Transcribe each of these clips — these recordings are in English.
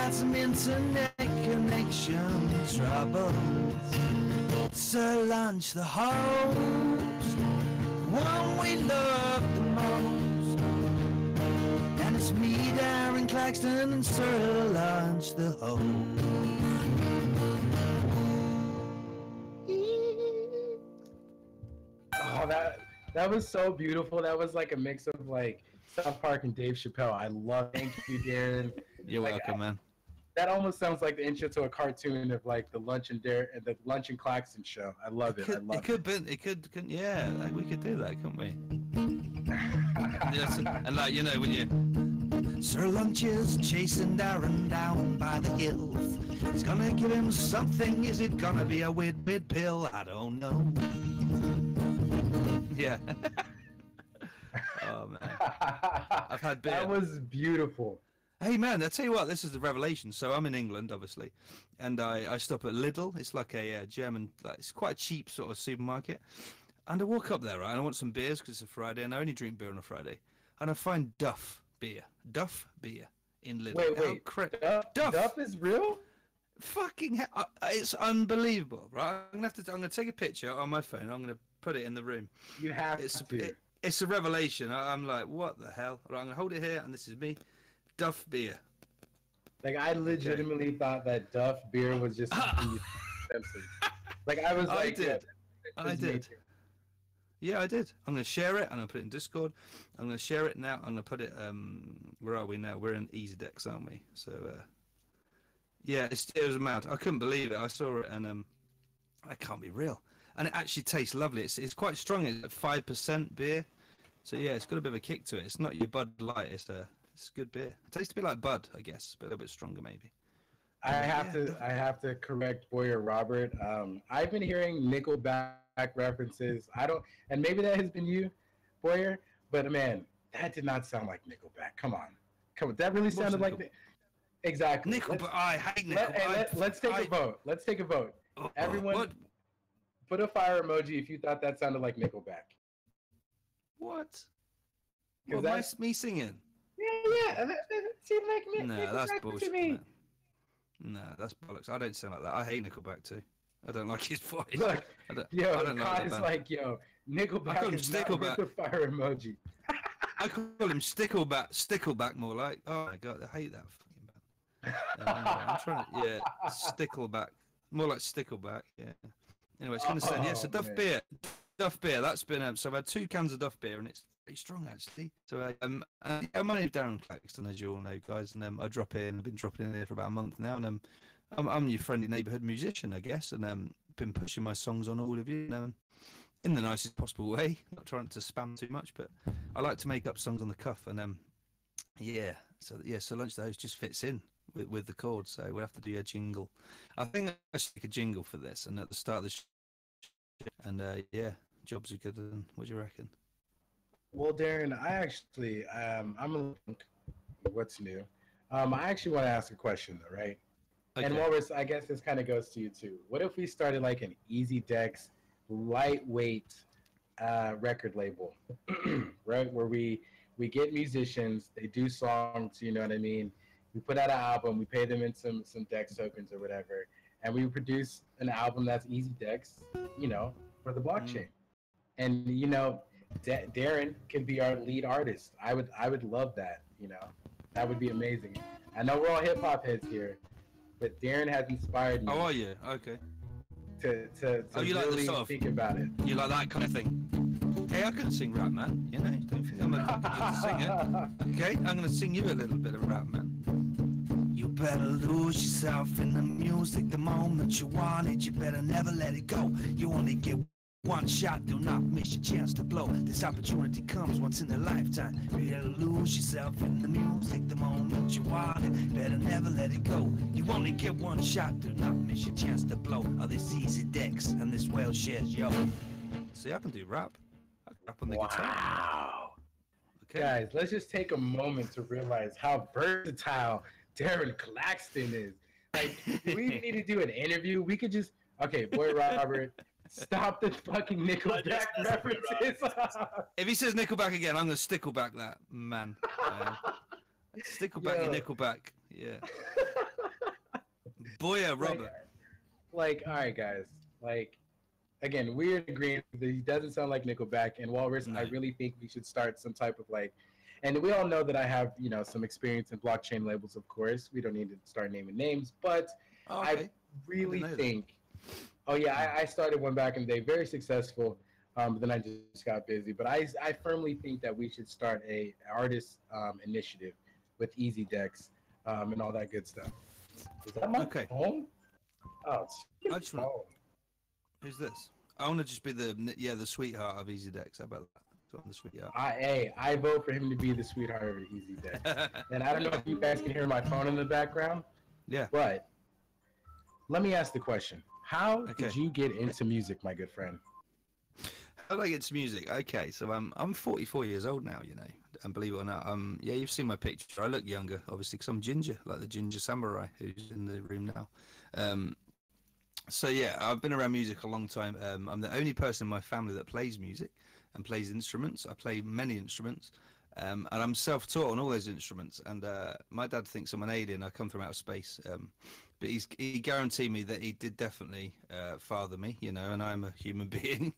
had some internet connection troubles. Sir Lunch, the host, one we love the most. And it's me, Darren Claxton, and Sir Lunch, the host. Oh, that was so beautiful. That was like a mix of like South Park and Dave Chappelle. I love. Thank you, Darren. You're welcome, man. That almost sounds like the intro to a cartoon of like the Lunch and Claxton show. I love it. It could, yeah. Like we could do that, couldn't we? Yes, and like when you Sir Lunch is chasing Darren down by the hills. He's gonna give him something. Is it gonna be a weird pill? I don't know. Yeah. Oh man, I've had beer. That was beautiful. Hey man, I tell you what, this is the revelation. So I'm in England, obviously, and I stop at Lidl. It's like a German, it's quite a cheap sort of supermarket. And I walk up there, right, and I want some beers because it's a Friday, and I only drink beer on a Friday. And I find Duff beer in Lidl. Wait, Duff is real? Fucking hell, it's unbelievable, right? I'm gonna take a picture on my phone. I'm gonna put it in the room. You have to. It's a revelation. I'm like, what the hell? Right, I'm gonna hold it here, and this is me. Duff beer. Like I legitimately thought that Duff beer was just expensive. Like I was like, I did. Yeah, I did. I'm gonna share it. I'm gonna put it in Discord. I'm gonna share it now. I'm gonna put it. Where are we now? We're in EasyDex, aren't we? So, yeah, it was mad. I couldn't believe it. I saw it, and that can't be real. And it actually tastes lovely. It's quite strong. It's 5% beer. So yeah, it's got a bit of a kick to it. It's not your Bud Light. It's good beer. It tastes a bit like Bud, I guess, but a little bit stronger maybe. I have to correct Boyer Robert. I've been hearing Nickelback references. And maybe that has been you, Boyer. But man, that did not sound like Nickelback. Come on. That really sounded like exactly. Nickelback. I hate Nickelback. Let's take a vote. Let's take a vote. Everyone, put a fire emoji if you thought that sounded like Nickelback. What? Well, that's me singing. Yeah. That seemed like me. No, that's bullshit. To me. No, that's bollocks. I don't sound like that. I hate Nickelback too. I don't like his voice. Look, I don't Kai's like, Nickelback is not with the fire emoji. I call him Stickleback more like. Oh my god, I hate that fucking band. I'm trying to, Stickleback. More like Stickleback, yeah. Anyway, it's going to say, so Duff beer. That's been, so I've had 2 cans of Duff beer, and it's pretty strong, actually. So, my name's Darren Claxton, as you all know, guys, and I drop in. I've been dropping in here for about a month now, and I'm your friendly neighbourhood musician, I guess, and been pushing my songs on all of you, in the nicest possible way, not trying to spam too much, but I like to make up songs on the cuff, and so Lunch the Host just fits in with the chords, so we'll have to do a jingle. I think I should make a jingle for this, and at the start of the show, and jobs are good. And what do you reckon? Well, Darren, I actually, I'm what's new? I actually want to ask a question though, right? Okay. And Walrus, I guess this kind of goes to you too. What if we started like an EasyDex lightweight record label, right? Where we get musicians, they do songs, you know what I mean? We put out an album, we pay them in some Dex tokens or whatever, and we produce an album that's EasyDex, for the blockchain. And Darren can be our lead artist. I would love that. That would be amazing. I know we're all hip hop heads here, but Darren has inspired me. Oh, are you? Okay. To you really like the think about it. You like that kind of thing? Hey, I can sing rap, man. Don't think I'm a singer. Okay, I'm gonna sing you a little bit of rap, man. You better lose yourself in the music the moment you want it. You better never let it go. You only get one shot, do not miss your chance to blow. This opportunity comes once in a lifetime. You better lose yourself in the music the moment you want it. Better never let it go. You only get one shot, do not miss your chance to blow. Oh, this EasyDex and this well shares, yo. See, I can do rap. I can rap on the guitar. Wow. Okay. Guys, let's just take a moment to realize how versatile Darren Claxton is. Like, do we need to do an interview? We could just, okay, Boy Robert, stop the fucking Nickelback references. If he says Nickelback again, I'm going to stickleback that, man. Stickleback your Nickelback, yeah. Boya, Robert. Like, all right, guys. Like, again, we're in agreement that he doesn't sound like Nickelback. And Walrus, No. I really think we should start some type of like, and we all know that I have, you know, some experience in blockchain labels, of course. We don't need to start naming names, but Oh, okay. I really I think, oh yeah, I started one back in the day, very successful. But then I just got busy. But I firmly think that we should start a artist initiative with EasyDex and all that good stuff. Is that my phone? Oh, I just want. Who's this? I want to just be the sweetheart of EasyDex. How about that? So I'm the sweetheart. I vote for him to be the sweetheart of EasyDex. And I don't know if you guys can hear my phone in the background. Yeah. But let me ask the question: how did you get into music, my good friend? How did I get into music? Okay, so I'm 44 years old now, you know, and believe it or not, yeah, you've seen my picture. I look younger, obviously, because I'm ginger, like the ginger samurai who's in the room now. So yeah, I've been around music a long time. I'm the only person in my family that plays music and plays instruments. I play many instruments, and I'm self-taught on all those instruments. And my dad thinks I'm an alien. I come from outer space. But he guaranteed me that he did definitely father me, you know, and I'm a human being.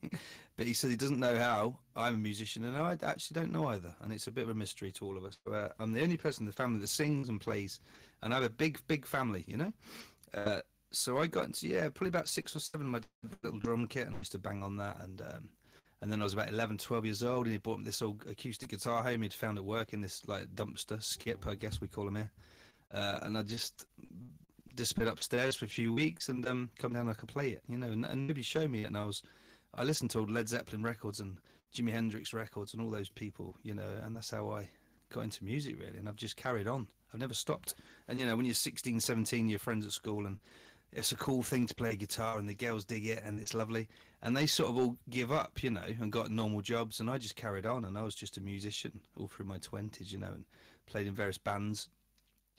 But he said he doesn't know how I'm a musician, and I actually don't know either. And it's a bit of a mystery to all of us. I'm the only person in the family that sings and plays, and I have a big family, you know. So I got into, probably about 6 or 7, my little drum kit, and I used to bang on that. And then I was about 11, 12 years old, and he bought me this old acoustic guitar home. He'd found it working, this like dumpster, skip, I guess we call him here. And I just disappeared upstairs for a few weeks and come down, I could play it, you know, and nobody showed me it. And I listened to old Led Zeppelin records and Jimi Hendrix records and all those people, you know, and that's how I got into music, really. And I've just carried on. I've never stopped. And, you know, when you're 16, 17, your friends at school, and it's a cool thing to play guitar, and the girls dig it, and it's lovely. And they sort of all give up, you know, and got normal jobs, and I just carried on, and I was just a musician all through my 20s, you know, and played in various bands.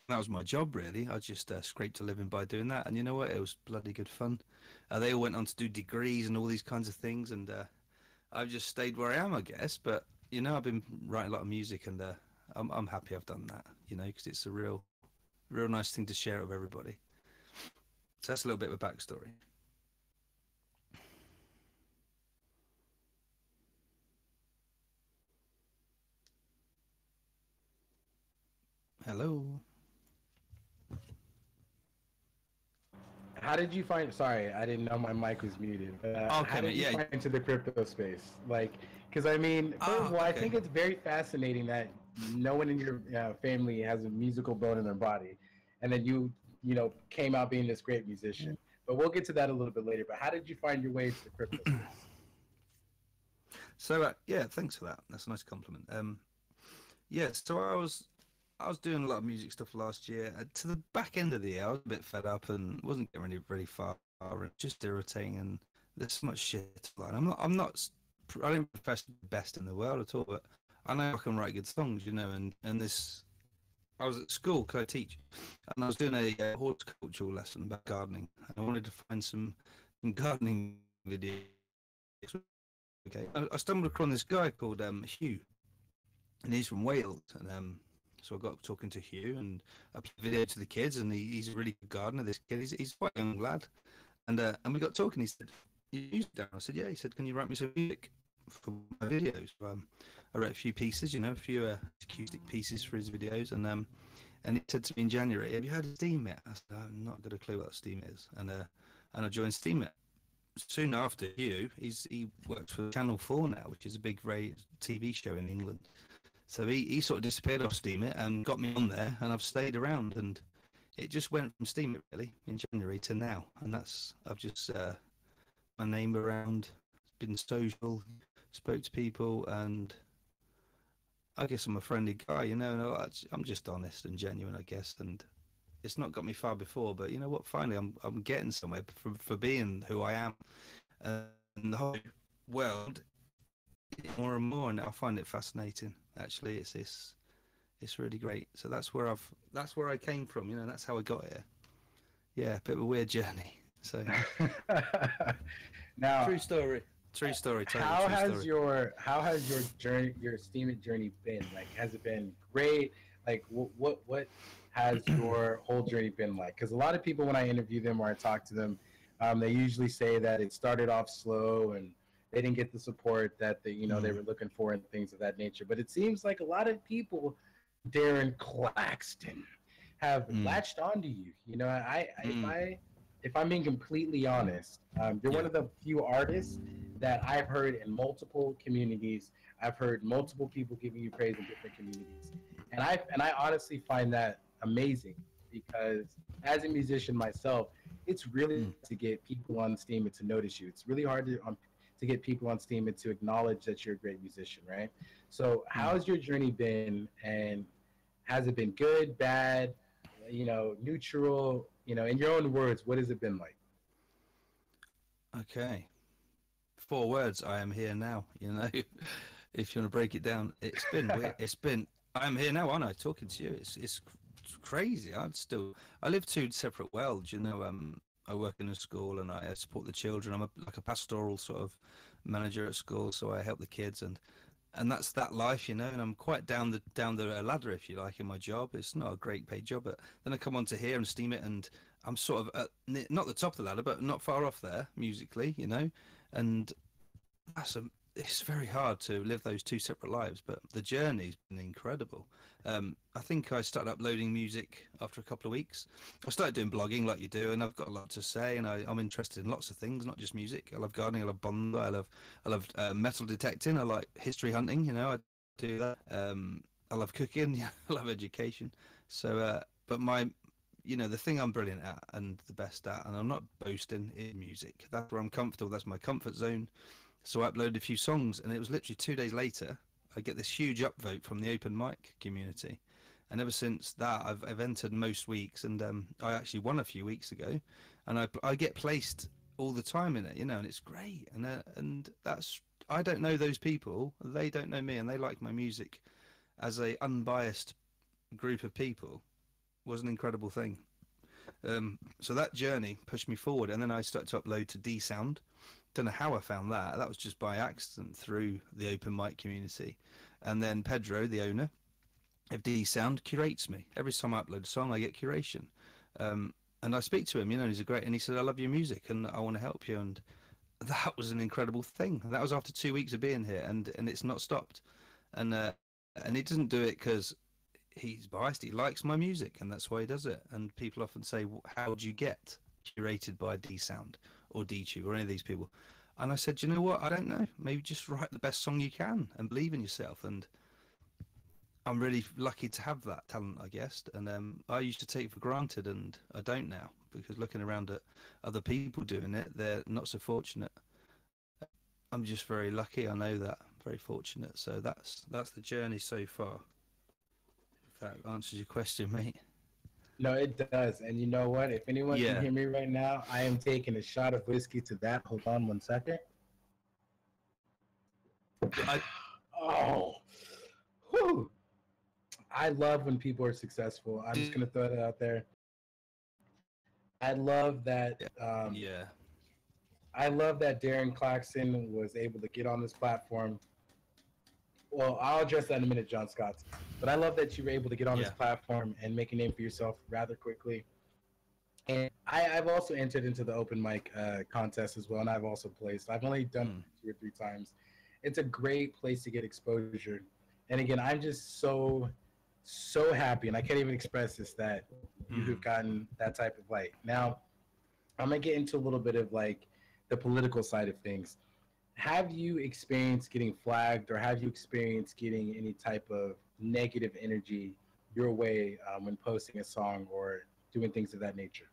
That was my job, really. I just scraped a living by doing that, and you know what? It was bloody good fun. They all went on to do degrees and all these kinds of things, and I've just stayed where I am, I guess. But you know, I've been writing a lot of music, and I'm happy I've done that, you know, because it's a real nice thing to share with everybody. So that's a little bit of a backstory. Hello. How did you find? Sorry, I didn't know my mic was muted. How did you find into the crypto space? Like, because I mean, first of all, I think it's very fascinating that no one in your family has a musical bone in their body, and then you know, came out being this great musician. But we'll get to that a little bit later. But how did you find your way to the crypto space? So yeah, thanks for that. That's a nice compliment. Yeah, so I was doing a lot of music stuff last year. To the back end of the year, I was a bit fed up and wasn't getting really far, and just irritating. And there's so much shit. Like, I don't profess to be the best in the world at all, but I know I can write good songs, you know. And this, I was at school because I teach, and I was doing a horticultural lesson about gardening. And I wanted to find some gardening videos. Okay, I stumbled across this guy called Hugh, and he's from Wales, and so I got talking to Hugh, and I played a video to the kids, and he's a really good gardener. This kid, he's quite a young lad, and we got talking. He said, "You use it down?" I said, "Yeah." He said, "Can you write me some music for my videos?" I wrote a few pieces, you know, a few acoustic pieces for his videos, and he said to me in January, "Have you heard of Steam yet?" I said, "I've not got a clue what Steam is," and I joined Steam it. Soon after Hugh, he works for Channel 4 now, which is a big TV show in England. So he sort of disappeared off Steam it and got me on there, and I've stayed around, and it just went from Steam it really in January to now, and I've just my name around, been social, spoke to people, and I guess I'm a friendly guy, you know, and I'm just honest and genuine, I guess, and it's not got me far before, but you know what? Finally, I'm getting somewhere for being who I am, and the whole world more and more, and I find it fascinating. Actually, it's really great. So that's where I came from, you know. That's how I got here. Yeah, a bit of a weird journey. So now, true story. Totally how has story. your journey, your Steam It journey been? Like, has it been great? Like, what has your whole journey been like? Because a lot of people, when I interview them or I talk to them, they usually say that it started off slow and they didn't get the support that they were looking for and things of that nature. But it seems like a lot of people, Darren Claxton, have latched onto you. You know, if I'm being completely honest, you're one of the few artists that I've heard in multiple communities. I've heard multiple people giving you praise in different communities, and I honestly find that amazing because as a musician myself, it's really to get people on Steam and to notice you. It's really hard to get people on Steam and to acknowledge that you're a great musician, right? So, how's your journey been, and has it been good, bad, neutral? In your own words, what has it been like? Okay. 4 words. I am here now. If you want to break it down, it's been weird. I am here now, aren't I? Talking to you. It's crazy. I live 2 separate worlds. I work in a school and I support the children. I'm like a pastoral sort of manager at school, so I help the kids and that's that life, and I'm quite down the ladder, if you like, in my job. It's not a great paid job, but then I come onto here and Steam it, and I'm sort of not the top of the ladder, but not far off there musically, and it's very hard to live those 2 separate lives, but the journey's been incredible. I think I started uploading music after a couple of weeks. I started doing blogging like you do, and I've got a lot to say, and I'm interested in lots of things, not just music. I love gardening, I love Bondo, I love metal detecting, I like history hunting, I do that. I love cooking, I love education. So, but the thing I'm brilliant at and the best at, and I'm not boasting, in music. That's where I'm comfortable. That's my comfort zone. So I uploaded a few songs, and it was literally 2 days later, I get this huge upvote from the open mic community. And ever since that, I've entered most weeks, and I actually won a few weeks ago, and I get placed all the time in it, and it's great. And that's, I don't know those people, they don't know me, and they like my music as a unbiased group of people was an incredible thing. So that journey pushed me forward, and then I started to upload to D Sound. Don't know how I found that. That was just by accident through the open mic community. And then Pedro, the owner of D Sound, curates me. Every time I upload a song, I get curation. And I speak to him, he's and he said, I love your music and I want to help you. And that was an incredible thing. That was after 2 weeks of being here, and it's not stopped. And he doesn't do it because he's biased. He likes my music, and that's why he does it. And people often say, how would you get curated by D Sound or DTube or any of these people? And I said, you know what? I don't know. Maybe just write the best song you can and believe in yourself. And I'm really lucky to have that talent, I guess. And I used to take it for granted, and I don't now, because looking around at other people doing it, they're not so fortunate. I'm just very lucky. I know that. Very fortunate. So that's the journey so far. If that answers your question, mate. No, it does. And you know what? If anyone can hear me right now, I am taking a shot of whiskey to that. Hold on 1 second. Whew. I love when people are successful. I'm just going to throw that out there. I love that. I love that Darren Claxton was able to get on this platform. Well, I'll address that in a minute, John Scott. But I love that you were able to get on this platform and make a name for yourself rather quickly. And I've also entered into the open mic contest as well, and I've also placed. I've only done it 2 or 3 times. It's a great place to get exposure. And again, I'm just so happy, and I can't even express this, that you've gotten that type of light. Now, I'm going to get into a little bit of like the political side of things. Have you experienced getting flagged, or have you experienced getting any type of negative energy your way when posting a song or doing things of that nature?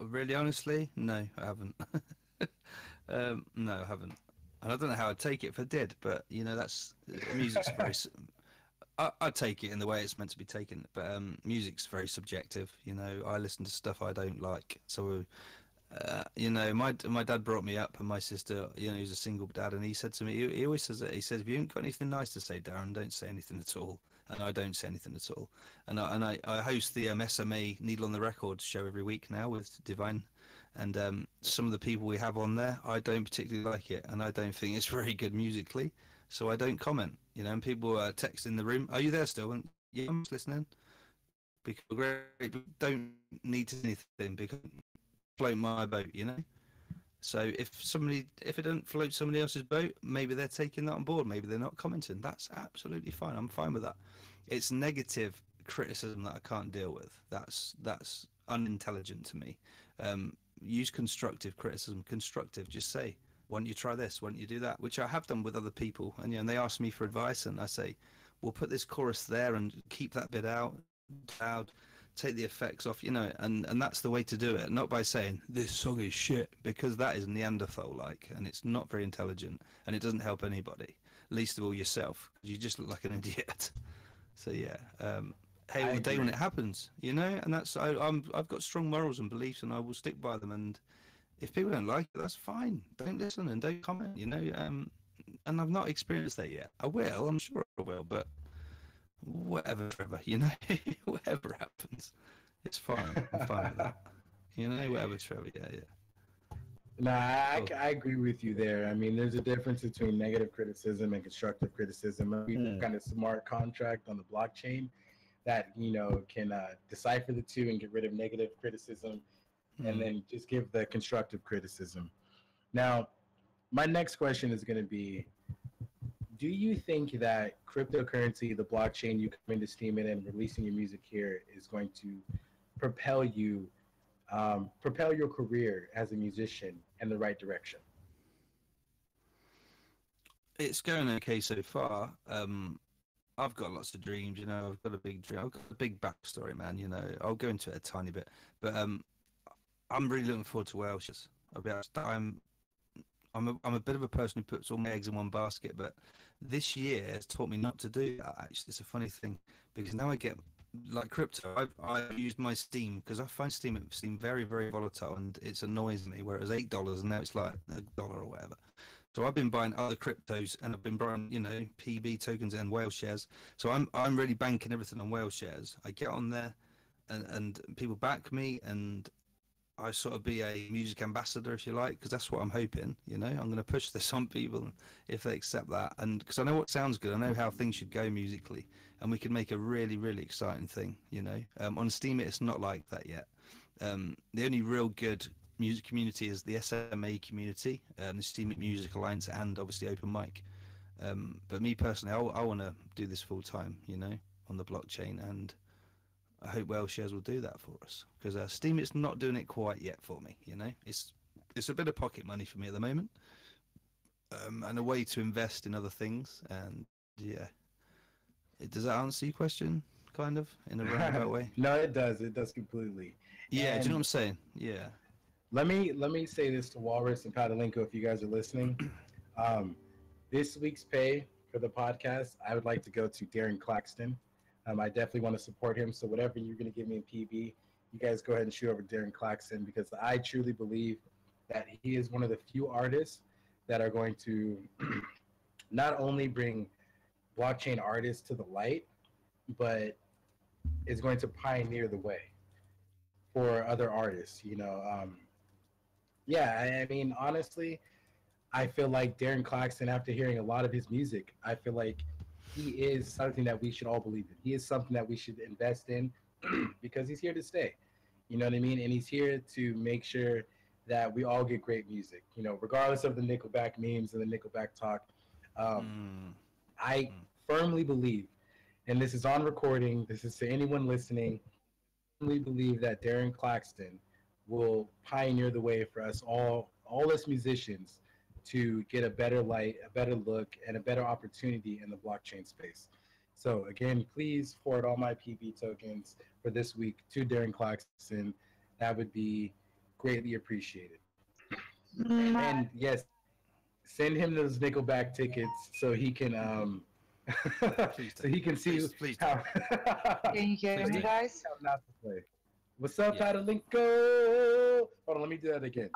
Really, honestly, no, I haven't. No, I haven't. And I don't know how I'd take it if I did, but that's music's very. I take it in the way it's meant to be taken, but music's very subjective. I listen to stuff I don't like, so. My dad brought me up, and my sister, he's a single dad, and he said to me, he always says that, he says, if you haven't got anything nice to say, Darren, don't say anything at all. And I don't say anything at all. And I host the SMA Needle on the Record show every week now with Divine, and some of the people we have on there, I don't particularly like it, and I don't think it's very good musically, so I don't comment. And people text in the room, are you there still? And yeah, I'm just listening. because great don't need to do anything because float my boat, you know. So if it doesn't float somebody else's boat, maybe they're taking that on board. Maybe they're not commenting. That's absolutely fine. I'm fine with that. It's negative criticism that I can't deal with. That's unintelligent to me. Use constructive criticism. Constructive. Just say, why don't you try this? Why don't you do that? Which I have done with other people. And and they ask me for advice, and I say, we'll put this chorus there and keep that bit out, take the effects off, and that's the way to do it. Not by saying this song is shit, because that is Neanderthal-like, and it's not very intelligent, and it doesn't help anybody, least of all yourself, because you just look like an idiot. So yeah, hail the day when it happens, and that's I've got strong morals and beliefs, and I will stick by them. And if people don't like it, that's fine. Don't listen and don't comment, and I've not experienced that yet. I will, I'm sure I will, but whatever, Trevor, whatever happens, it's fine. I'm fine with that. Whatever, Trevor, yeah. No, I agree with you there. I mean, there's a difference between negative criticism and constructive criticism. We kind of smart contract on the blockchain that, can decipher the two and get rid of negative criticism and then just give the constructive criticism. Now, my next question is going to be, do you think that cryptocurrency, the blockchain, you come into Steam it and releasing your music here is going to propel your career as a musician in the right direction? It's going okay so far. I've got lots of dreams, I've got a big dream. I've got a big backstory, man. I'll go into it a tiny bit, but I'm really looking forward to Welsh's. I'll be honest. I'm a bit of a person who puts all my eggs in one basket, but this year has taught me not to do that. Actually, it's a funny thing, because now I get, like crypto, I've used my Steam, because I find Steam very, very volatile, and it annoys me, where it was $8 and now it's like $1 or whatever. So I've been buying other cryptos, and I've been buying, PB tokens and whale shares. So I'm really banking everything on whale shares. I get on there, and people back me, and I sort of be a music ambassador, if you like, because that's what I'm hoping. I'm going to push this on people if they accept that, and because I know what sounds good, I know how things should go musically, and we can make a really, really exciting thing. On Steam, it's not like that yet. The only real good music community is the SMA community, the Steam Music Alliance, and obviously Open Mic. But me personally, I want to do this full time, on the blockchain, and I hope Welsh Shares will do that for us, because Steam, it's not doing it quite yet for me. It's a bit of pocket money for me at the moment, and a way to invest in other things. And yeah, does that answer your question, kind of, in a roundabout way? No, it does. It does completely. Yeah, do you know what I'm saying? Yeah. Let me say this to Walrus and Patalinko, if you guys are listening. This week's pay for the podcast, I would like to go to Darren Claxton. I definitely want to support him. So whatever you're going to give me in PB, you guys go ahead and shoot over Darren Claxton, because I truly believe that he is one of the few artists that are going to not only bring blockchain artists to the light, but is going to pioneer the way for other artists. I mean, honestly, I feel like Darren Claxton, after hearing a lot of his music, I feel like he is something that we should all believe in. He is something that we should invest in because he's here to stay. You know what I mean? And he's here to make sure that we all get great music, regardless of the Nickelback memes and the Nickelback talk. I firmly believe, and this is on recording, this is to anyone listening, I firmly believe that Darren Claxton will pioneer the way for us all us musicians, to get a better light, a better look, and a better opportunity in the blockchain space. So again, please forward all my PB tokens for this week to Darren Claxton. That would be greatly appreciated. And yes, send him those Nickelback tickets so he can so he can see please how. Can you hear me, guys? How not to play. What's up, Patalinko? Hold on, let me do that again.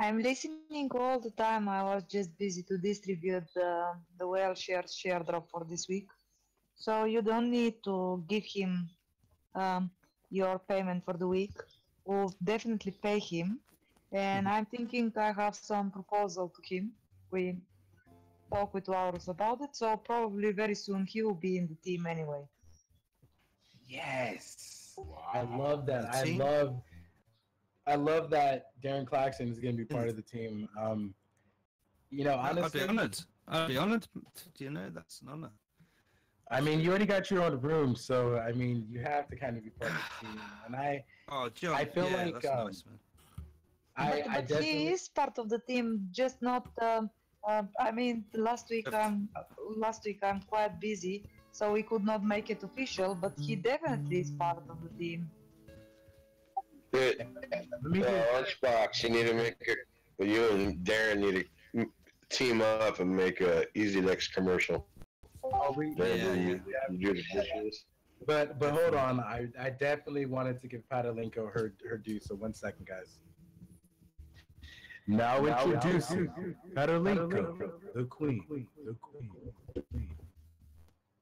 I'm listening all the time. I was just busy to distribute the Well Shares share drop for this week. So you don't need to give him your payment for the week. We'll definitely pay him. And I'm thinking I have some proposal to him. We talk with Laurus about it. So probably very soon he will be in the team anyway. Yes. Wow. I love that. The team? I love that Darren Claxton is going to be part of the team. You know, honestly, I'd be honored. I'd be honored. Do you know that's an honor? I mean, you already got your own room, so I mean, you have to kind of be part of the team. And Oh, John. I feel yeah, like that's nice, man. I But definitely. he is part of the team, just not. I mean, last week I'm quite busy, so we could not make it official. But he definitely is part of the team. Dude, Lunchbox, you need to make a. You and Darren need to team up and make a EasyDex commercial. Oh, Yeah. You do the dishes. But hold on, I definitely wanted to give Patalinko her due. So 1 second, guys. Now introducing Patalinko, the queen.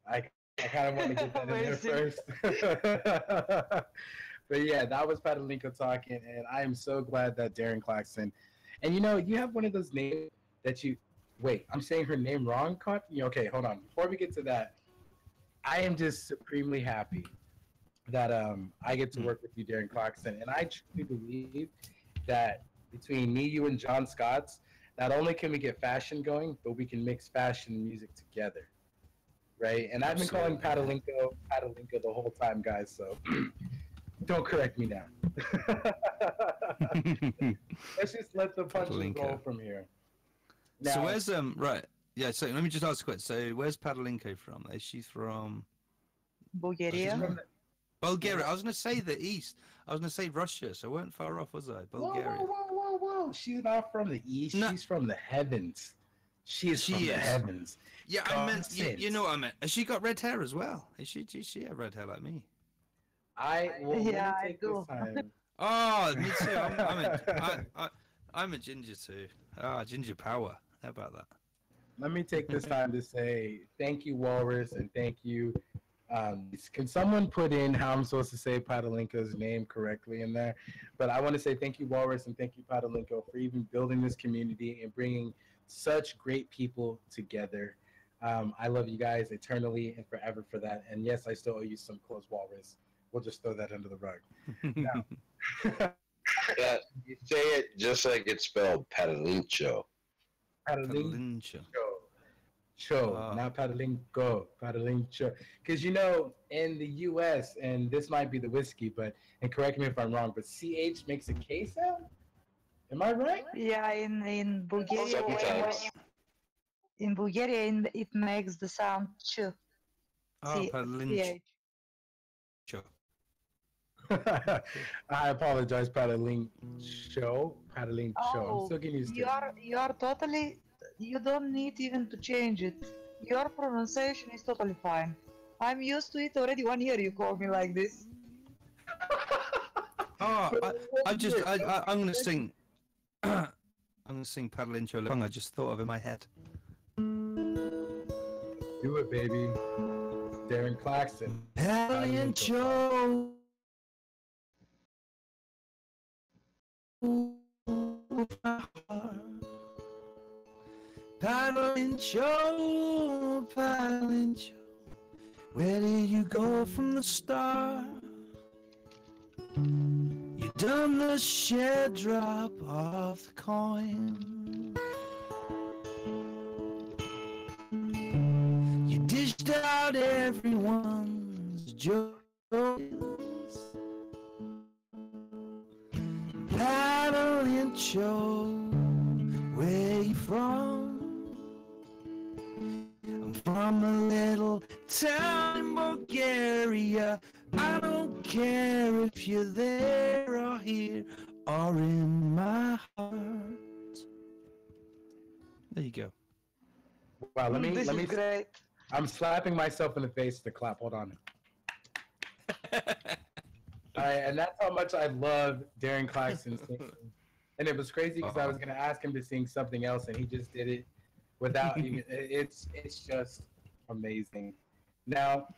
I kind of want to get that in there Amazing. first. But yeah, that was Patalinko talking, and I am so glad that Darren Claxton. And you know, you have one of those names that you. Wait, I'm saying her name wrong, Okay, hold on. Before we get to that, I am just supremely happy that I get to work with you, Darren Claxton, and I truly believe that between me, you, and John Scotts, not only can we get fashion going, but we can mix fashion and music together, right? And I've been calling Patalinko the whole time, guys. So don't correct me now. Let's just let the punches roll from here. Now, So where's right? Yeah. So let me just ask a question. So where's Patalinko from? Is she from Bulgaria. Bulgaria? I was going to say the east. I was going to say Russia. So I weren't far off, was I? Bulgaria. Whoa. She's not from the east. No. She's from the heavens. She is from the heavens. Yeah, I meant. You know what I meant. Has she got red hair as well? Is she have red hair like me? I do. This time. Oh, me too. I'm a ginger too. Ginger power. How about that? Let me take this time to say thank you, Walrus, and thank you. Can someone put in how I'm supposed to say Patalinko's name correctly in there? But I want to say thank you, Walrus, and thank you, Patalinko, for even building this community and bringing such great people together. I love you guys eternally and forever for that. And yes, I still owe you some clothes, Walrus. We'll just throw that under the rug. Now, Yeah, you say it just like it's spelled, Patalincho. Patalincho. Not Patalinko, Patalincho. Because you know, in the U.S., and this might be the whiskey, and correct me if I'm wrong, but CH makes a K sound. Am I right? Yeah, in Bulgaria. Sometimes. In Bulgaria, it makes the sound ch. Patalincho. I apologize, Patalincho. I'm still getting used to it. You are totally. You don't need even to change it. Your pronunciation is totally fine. I'm used to it already 1 year. You call me like this. I'm gonna sing. I'm gonna sing Patalincho song I just thought of in my head. Do it, baby. Darren Claxton. Patalincho. Patalincho, where did you go from the start? You done the share drop off the coin. You dished out everyone's joys. Patalincho, where you from? I'm from a little town in Bulgaria. I don't care if you're there or here or in my heart. There you go. Wow, let me. Great. I'm slapping myself in the face to clap. Hold on. And that's how much I love Darren Claxton singing. And it was crazy because I was going to ask him to sing something else, and he just did it without even. It's just amazing. Now,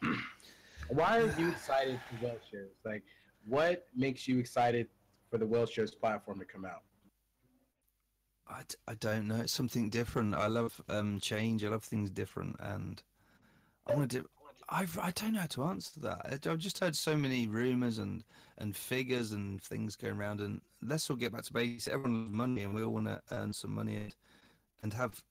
why are you excited for Wellshares? Like, what makes you excited for the Wellshares platform to come out? I don't know. It's something different. I love change. I love things different, and I I don't know how to answer that. I've just heard so many rumors and figures and things going around. And let's all get back to basics. Everyone loves money, and we all want to earn some money and have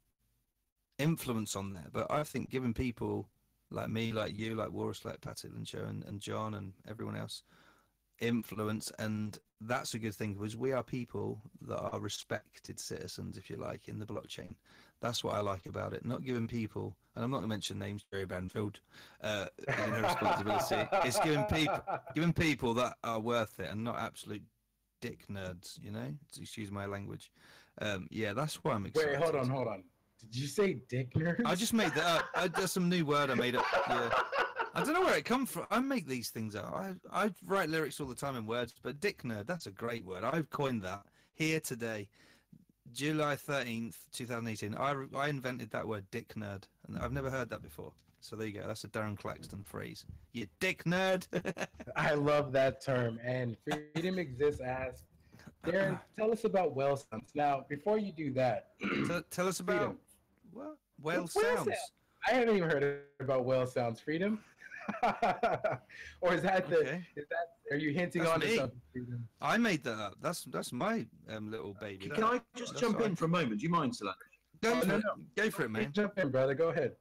influence on there. But I think giving people like me, like you, like Walrus, like Patrick Show, and John, and everyone else influence, and that's a good thing, because we are people that are respected citizens, if you like, in the blockchain. That's what I like about it. Not giving people, and I'm not going to mention names, Jerry Banfield, responsibility. It's giving people that are worth it, and not absolute dick nerds. You know, to excuse my language. Yeah, that's why I'm excited. Wait, hold on. Did you say dick nerds? I just made that up. That's some new word I made up. Yeah. I don't know where it comes from. I make these things up. I write lyrics all the time in words, but dick nerd, that's a great word. I've coined that here today, July 13th, 2018. I invented that word, dick nerd, and I've never heard that before. So there you go. That's a Darren Claxton phrase. You dick nerd. I love that term. And Freedom Exists asks, Darren, tell us about whale sounds. Now, before you do that, tell us about Freedom. What? Whale sounds. I haven't even heard about whale sounds, Freedom. Or is that okay. Are you hinting on something, Freedom? I made that up. That's my little baby. Can I just jump in for a moment? Do you mind, Solange? Go for it, man. Jump in, brother. Go ahead.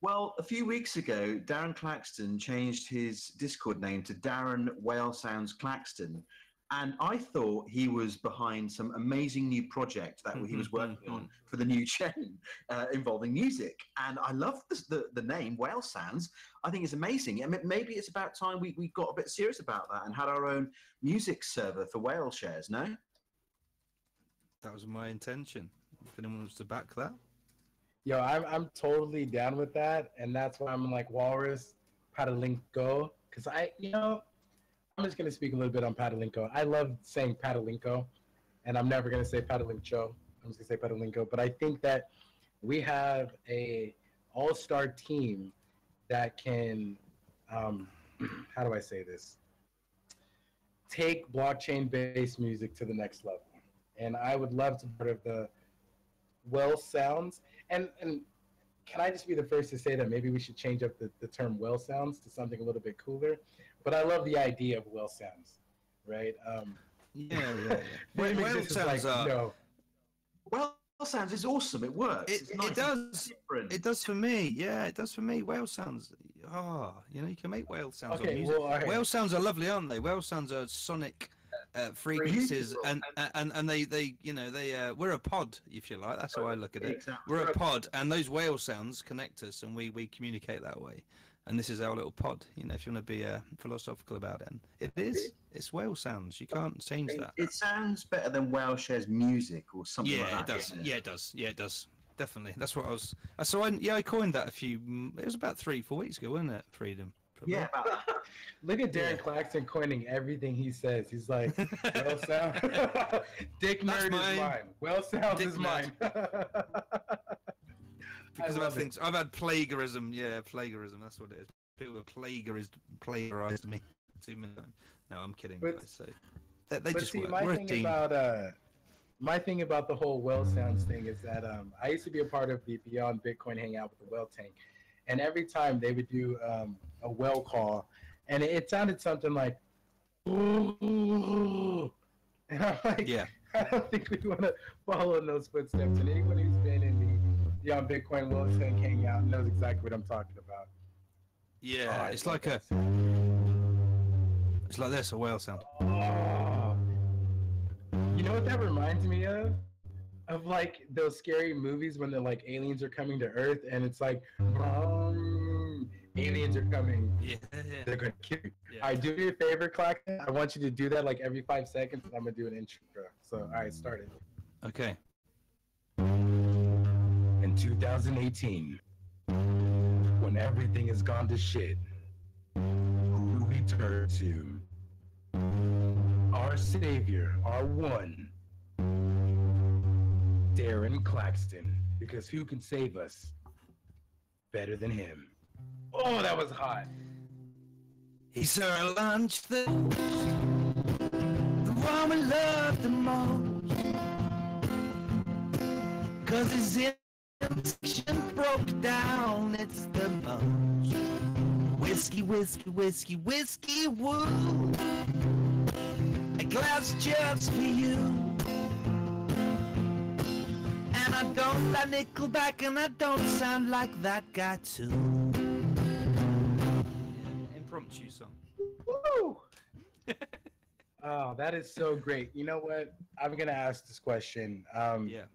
Well, a few weeks ago, Darren Claxton changed his Discord name to Darren Whale Sounds Claxton. And I thought he was behind some amazing new project that he was working on for the new chain involving music. And I love the name, Whale Sounds. I think it's amazing. I mean, maybe it's about time we got a bit serious about that and had our own music server for whale shares, no? That was my intention. If anyone wants to back that. Yo, I'm totally down with that. And that's why I'm like, Walrus, Patalinko. Because I'm just going to speak a little bit on Patalinko. I love saying Patalinko, and I'm never going to say Patalinko. I'm just going to say Patalinko. But I think that we have a all-star team that can, how do I say this? Take blockchain-based music to the next level. And I would love to be part of the Well Sounds. And can I just be the first to say that maybe we should change up the term Well Sounds to something a little bit cooler? But I love the idea of Well Sounds, right? Yeah. Well Sounds Well Sounds is awesome. It works. It does. It does for me. Yeah, it does for me. Whale Sounds. You can make whale sounds on music. Well, right. Whale sounds are lovely, aren't they? Whale sounds are sonic frequencies, and they we're a pod, if you like. That's how I look at it. Exactly. We're a pod, and those whale sounds connect us, and we communicate that way. And this is our little pod, if you want to be philosophical about it. It's whale sounds. You can't change that. It sounds better than Whale Shares music or something like that. It does. Yeah, it does. Yeah, it does. Definitely. That's what I was. So I coined that it was about 3-4 weeks ago, wasn't it? Freedom. Probably. Yeah. Look at Darren Claxton coining everything he says. He's like, Whale Sound. Dick nerd is mine. Whale Sounds is mine. Because of things, I've had plagiarism. Yeah, plagiarism. That's what it is. People have plagiarized me. 2 minutes. No, I'm kidding. They just work. We're a team. My thing about the whole Well Sounds thing is that I used to be a part of the Beyond Bitcoin Hangout with the Well Tank, and every time they would do a well call, and it sounded something like, and I'm like, yeah. I don't think we want to follow in those footsteps. And anyone who's been in the Beyond Bitcoin Well Tank Hangout knows exactly what I'm talking about. Yeah, it's like this, a whale sound. Oh. You know what that reminds me of? Of like those scary movies when the like aliens are coming to Earth and it's like, aliens are coming. Yeah. They're gonna kill you. Yeah. All right, do me a favor, Claxton. I want you to do that like every 5 seconds, and I'm gonna do an intro. So, all right, start it. Okay. In 2018, when everything has gone to shit, who do we turn to? Our savior, our one, Darren Claxton. Because who can save us better than him? Oh, that was hot. He's our lunch, the one we love the most. Cause his section broke down, it's the most. Whiskey, whiskey, whiskey, whiskey, woo. A glass just for you. And I don't like Nickelback, and I don't sound like that guy too. Impromptu song. Woo! Oh, that is so great. You know what? I'm gonna ask this question.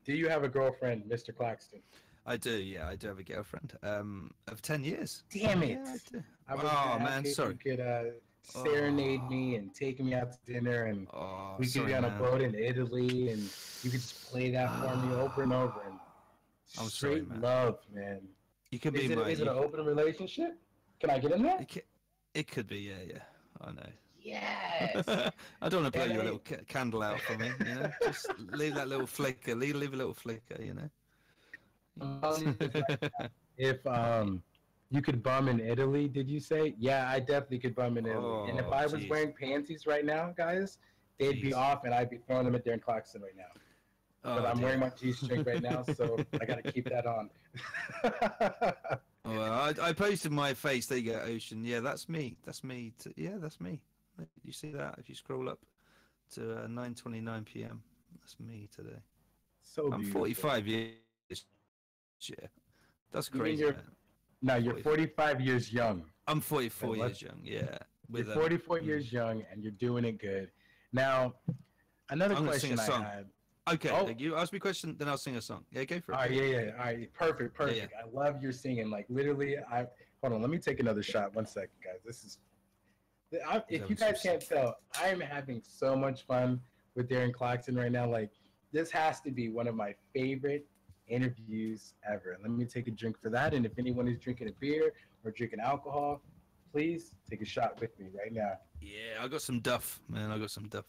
Do you have a girlfriend, Mr. Claxton? I do, yeah. I do have a girlfriend. Of 10 years. Damn it! Yeah, I do. I was Oh, gonna man, ask if sorry. you could serenade me and take me out to dinner, and we could be on a boat in Italy, and you could just play that for me over and over. And I'm straight sorry, man. love, man. You could Is be it an open relationship? Can I get in there? It could be, yeah. I know. Yes. I don't want to blow your little candle out for me, you know. Just leave that little flicker. Leave a little flicker, you know. If you could bum in Italy, did you say? Yeah, I definitely could bum in Italy. And if I was wearing panties right now, guys, they'd be off, and I'd be throwing them at Darren Claxton right now. But I'm wearing my G-string right now, so I got to keep that on. Well, I posted my face. There you go, Ocean. Yeah, that's me. That's me. That's me. You see that? If you scroll up to 9:29 p.m., that's me today. So I'm beautiful. 45 years. Yeah, that's crazy. You're 45 years young. I'm 44 years young. Yeah, you're 44 years young, and you're doing it good. Now, another question I had. Okay, you ask me a question, then I'll sing a song. Yeah, go for it. All right, yeah. All right, perfect. Yeah. I love your singing. Like, literally, hold on. Let me take another shot. 1 second, guys. If you guys can't tell, I am having so much fun with Darren Claxton right now. Like, this has to be one of my favorite interviews ever. Let me take a drink for that. And if anyone is drinking a beer or drinking alcohol, please take a shot with me right now. Yeah, I got some Duff, man. I got some Duff.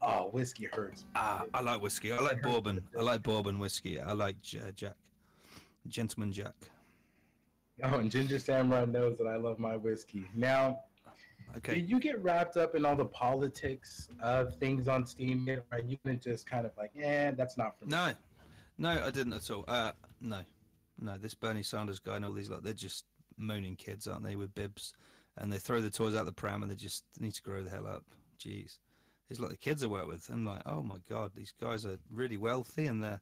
Oh, whiskey hurts. I like whiskey. I like bourbon. I like bourbon whiskey. I like Jack. Gentleman Jack. Oh, and Ginger Samurai knows that I love my whiskey. Now, did you get wrapped up in all the politics of things on Steam? Or are you going to just kind of like, that's not for me? No, I didn't at all. No, this Bernie Sanders guy and all these, they're just moaning kids, aren't they, with bibs? And they throw the toys out the pram and they just need to grow the hell up. Jeez. It's like the kids I work with. I'm like, oh my God, these guys are really wealthy and they're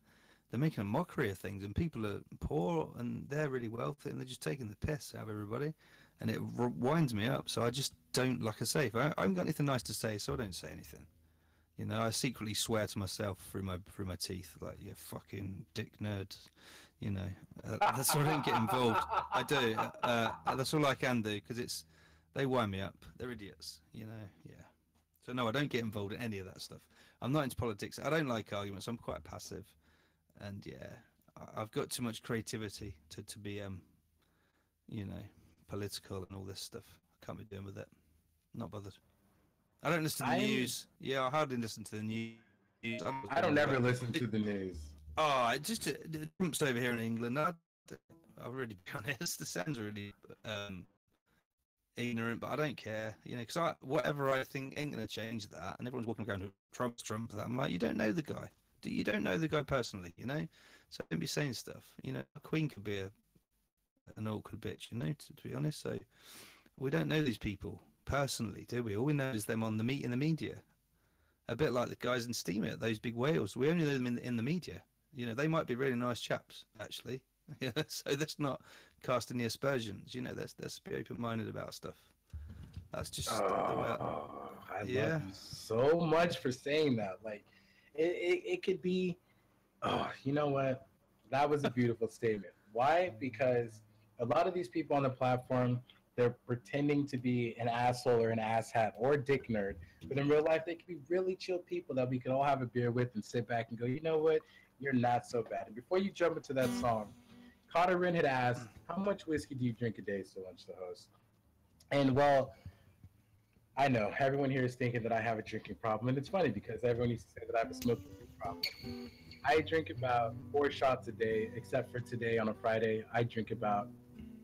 making a mockery of things, and people are poor and they're really wealthy and they're just taking the piss out of everybody, and it winds me up. So I just don't, like I say, I haven't got anything nice to say, so I don't say anything. You know, I secretly swear to myself through my teeth, like, you fucking dick nerd. You know, that's why I don't get involved. I do. That's all I can do, because they wind me up. They're idiots. You know, yeah. So no, I don't get involved in any of that stuff. I'm not into politics. I don't like arguments. I'm quite passive, and yeah, I've got too much creativity to be you know, political and all this stuff. I can't be doing with it. Not bothered. I don't listen to the news. Yeah, I hardly listen to the news. I don't ever listen to the news. Oh, just Trump's over here in England. I'll really be honest. It sounds really ignorant, but I don't care, you know, because whatever I think ain't going to change that. And everyone's walking around with Trump. That I'm like, you don't know the guy. You don't know the guy personally, you know. So don't be saying stuff. You know, a queen could be an awkward bitch, you know. To be honest, so we don't know these people personally, do we? All we know is them in the media. A bit like the guys in Steam, those big whales. We only know them in the media. You know, they might be really nice chaps, actually. Yeah, so that's not casting the aspersions. You know, let's be open-minded about stuff. That's just the way I love you so much for saying that. Like, it could be. Oh, you know what? That was a beautiful statement. Why? Because a lot of these people on the platform, they're pretending to be an asshole or an asshat or a dick nerd, but in real life, they can be really chill people that we can all have a beer with and sit back and go, you know what? You're not so bad. And before you jump into that song, Connor Wren had asked, how much whiskey do you drink a day, Solange the host? And well, I know everyone here is thinking that I have a drinking problem, and it's funny because everyone used to say that I have a smoking problem. I drink about 4 shots a day, except for today on a Friday, I drink about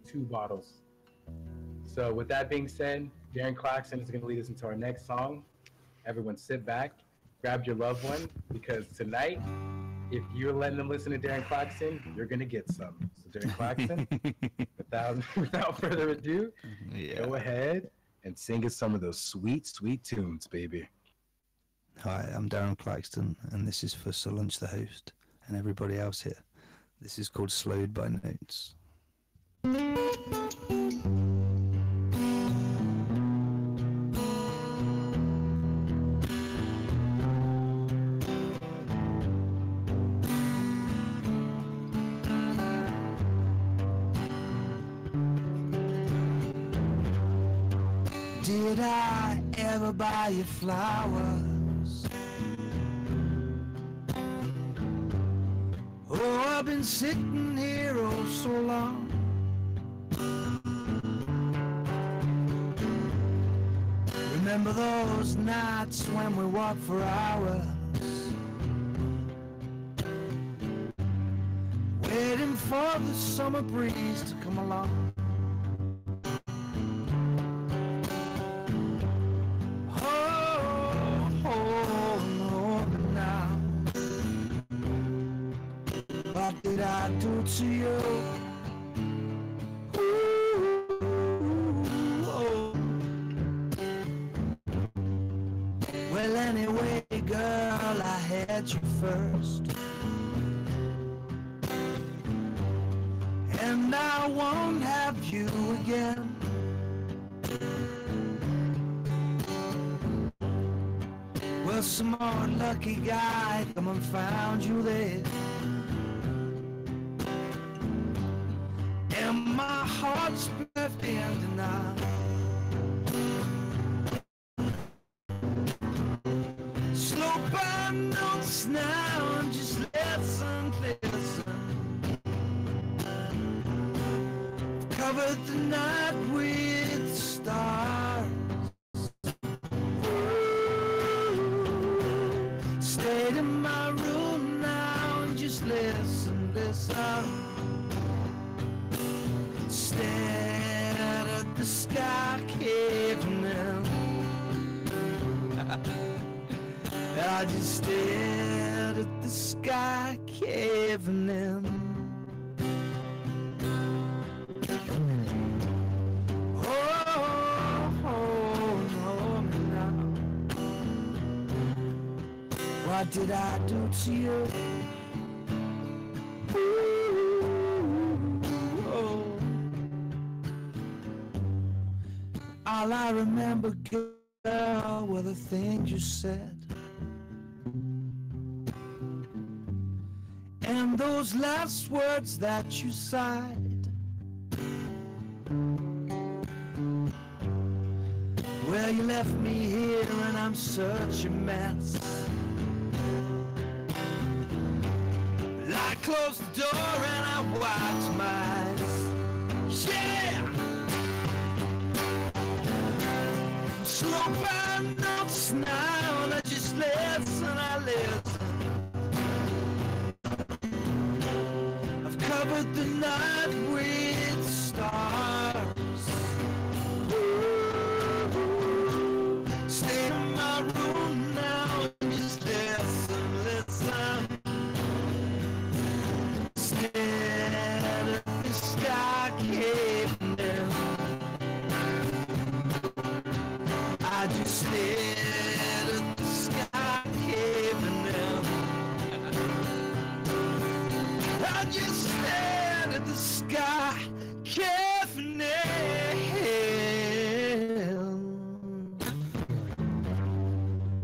2 bottles. So with that being said, Darren Claxton is going to lead us into our next song. Everyone sit back, grab your loved one, because tonight if you're letting them listen to Darren Claxton, you're gonna get some. So Darren Claxton, without further ado, go ahead and sing us some of those sweet, sweet tunes, baby. Hi, I'm Darren Claxton, and this is for Solange the host and everybody else here. This is called Slowed by Notes. Did I ever buy you flowers? Oh, I've been sitting here oh so long. Remember those nights when we walked for hours, waiting for the summer breeze to come along. What did I do to you? Ooh, oh. Well, anyway, girl, I had you first, and I won't have you again. Well, some more lucky guy come and found you there, and my heart's left empty now. Slow by notes now and just listen, listen. Covered the night with stars. Stayed in my room now and just listen, listen. Stared at the sky caving in. I just stared at the sky caving in. What did I do to you? Ooh, oh. All I remember, girl, were the things you said, and those last words that you sighed. Well, you left me here and I'm such a mess. I closed the door and I wiped my eyes. Yeah! Slow by notes now and I just listen, I listen. I've covered the night with stars. Ooh, stay in my room now and just listen, listen. Stared at the sky caving in. I just stared at the sky caving in. I just stared at the sky caving in.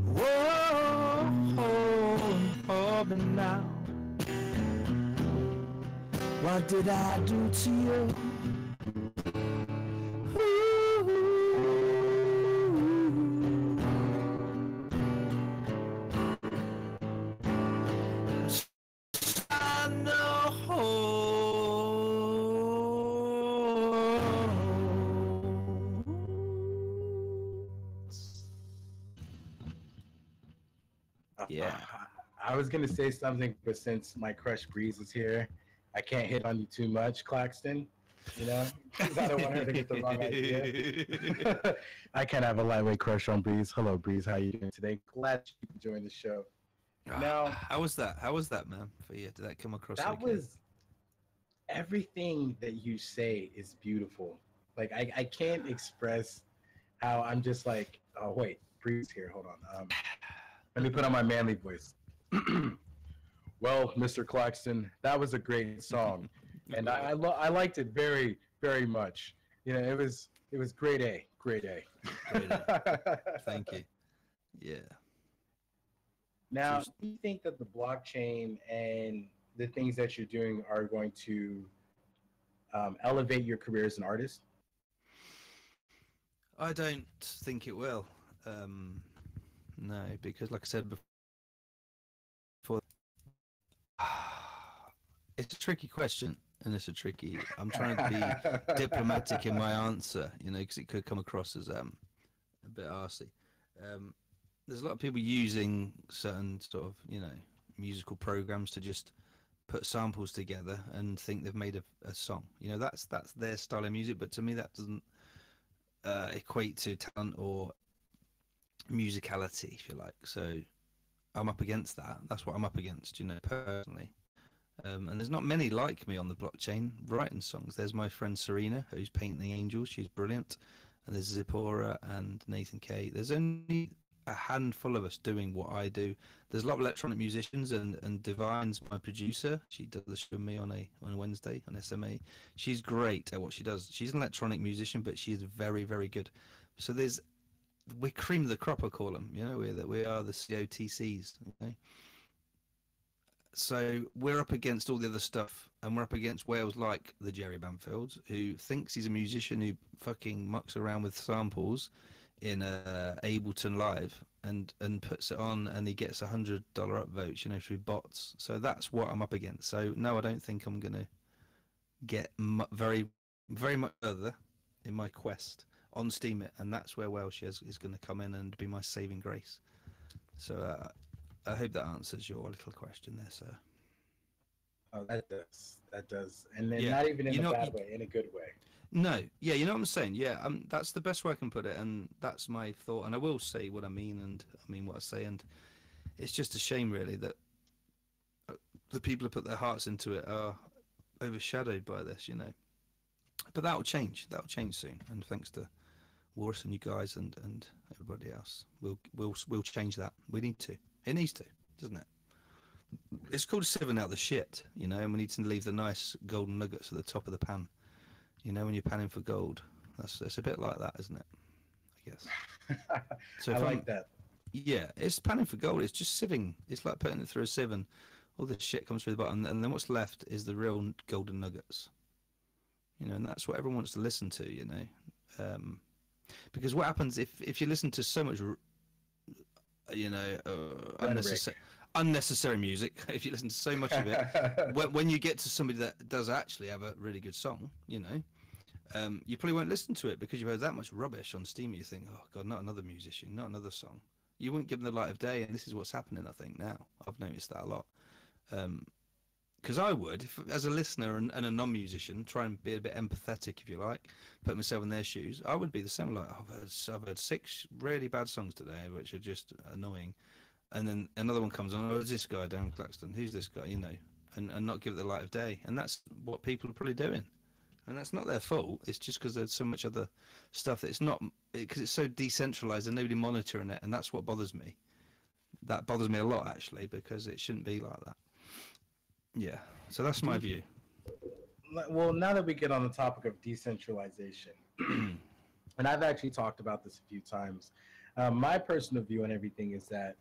Whoa, oh, but now, what did I do to you? I know. Yeah. I was gonna say something, but since my crush Breeze is here, I can't hit on you too much, Claxton. You know, because I don't want her to get the wrong idea. I can't have a lightweight crush on Breeze. Hello, Breeze. How you doing today? Glad you could join the show. Now, how was that? How was that, man? For you, did that come across? that okay? was everything that you say is beautiful. Like I can't express how I'm just like, oh wait, Bree's here. Hold on. Let me put on my manly voice. Well, Mr. Claxton, that was a great song, and I liked it very very much. You know, it was grade A, grade A. Great, eh? Thank you. Yeah. Now, do you think that the blockchain and the things that you're doing are going to elevate your career as an artist? I don't think it will. No, because like I said before, it's a tricky question, and it's a tricky. I'm trying to be diplomatic in my answer, you know, because it could come across as a bit arsey. There's a lot of people using certain sort of, you know, musical programs to just put samples together and think they've made a song. You know, that's their style of music, but to me that doesn't equate to talent or musicality, if you like. So I'm up against that. That's what I'm up against, you know, personally. And there's not many like me on the blockchain writing songs. There's my friend Serena, who's painting the angels. She's brilliant. And there's Zipporah and Nathan K. There's only a handful of us doing what I do. There's a lot of electronic musicians, and Divine's my producer. She does the show with me on a Wednesday on SMA. She's great at what she does. She's an electronic musician, but she's very, very good. So we're cream of the crop, I call them. You know, we are the COTCs. Okay? So we're up against all the other stuff, and we're up against Wales like the Jerry Banfield, who thinks he's a musician who fucking mucks around with samples in Ableton Live and puts it on, and he gets $100 upvotes, you know, through bots. So that's what I'm up against. So no, I don't think I'm gonna get very much further in my quest on Steam it, and that's where Welsh is going to come in and be my saving grace. So I hope that answers your little question there, sir. Oh, that does, and then not even in a bad way, in a good way. No, yeah, you know what I'm saying. Yeah, that's the best way I can put it, and that's my thought. And I will say what I mean, and I mean what I say, and it's just a shame, really, that the people who put their hearts into it are overshadowed by this, you know. But that'll change. That'll change soon, and thanks to Walrus and you guys and everybody else, we'll change that. We need to. It needs to, doesn't it? It's called sieving out the shit, you know, and we need to leave the nice golden nuggets at the top of the pan. You know, when you're panning for gold, it's a bit like that, isn't it? I guess. So I like that. Yeah, it's panning for gold. It's just sieving. It's like putting it through a sieve, and all the shit comes through the bottom, and then what's left is the real golden nuggets. You know, and that's what everyone wants to listen to. You know, because what happens if you listen to so much, you know, unnecessary music, if you listen to so much of it, when you get to somebody that does actually have a really good song, you know, you probably won't listen to it because you've heard that much rubbish on Steam. You think, oh God, not another musician, not another song. You won't give them the light of day, and this is what's happening, I think, now. I've noticed that a lot. Because I would, as a listener and a non-musician, try and be a bit empathetic, if you like, put myself in their shoes. I would be the same. Like, I've heard 6 really bad songs today, which are just annoying. And then another one comes on, oh, it's this guy, Darren Claxton. Who's this guy, you know? And not give it the light of day. And that's what people are probably doing. And that's not their fault. It's just because there's so much other stuff that it's not, because it's so decentralized and nobody monitoring it. And that's what bothers me. That bothers me a lot, actually, because it shouldn't be like that. Yeah. So that's my view. Well, now that we get on the topic of decentralization, and I've actually talked about this a few times, my personal view on everything is that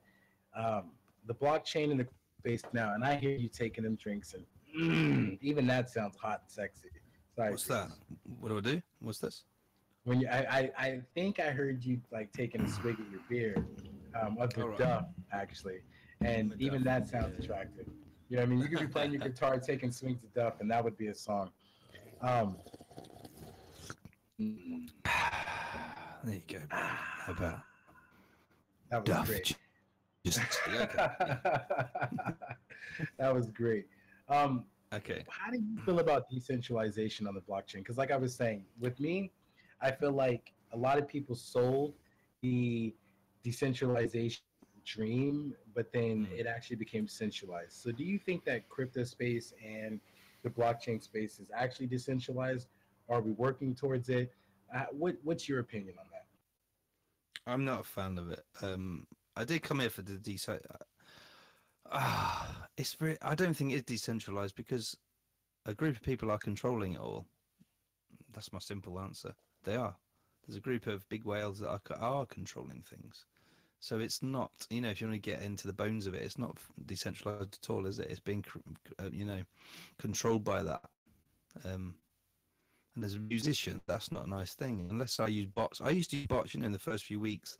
the blockchain and the space now, and I hear you taking them drinks, and even that sounds hot and sexy. Sorry, What's that? What do I do? What's this? When I think I heard you like taking a swig of your beer, of the Duff, actually, and even that sounds attractive. You know what I mean? You could be playing your guitar, taking swings of Duff, and that would be a song. There you go. How about that was Duff? Great. Just that was great. Okay. How do you feel about decentralization on the blockchain? Because like I was saying, with me, I feel like a lot of people sold the decentralization dream, but then it actually became centralized. So do you think that crypto space and the blockchain space is actually decentralized? Are we working towards it? What's your opinion on that? I'm not a fan of it. I did come here for the it's very. I don't think it's decentralized because a group of people are controlling it all. That's my simple answer. They are. There's a group of big whales that are controlling things. So it's not, you know, if you want to get into the bones of it, it's not decentralized at all, is it? It's being, you know, controlled by that. And as a musician, that's not a nice thing. Unless I use bots. I used to use bots, you know, in the first few weeks.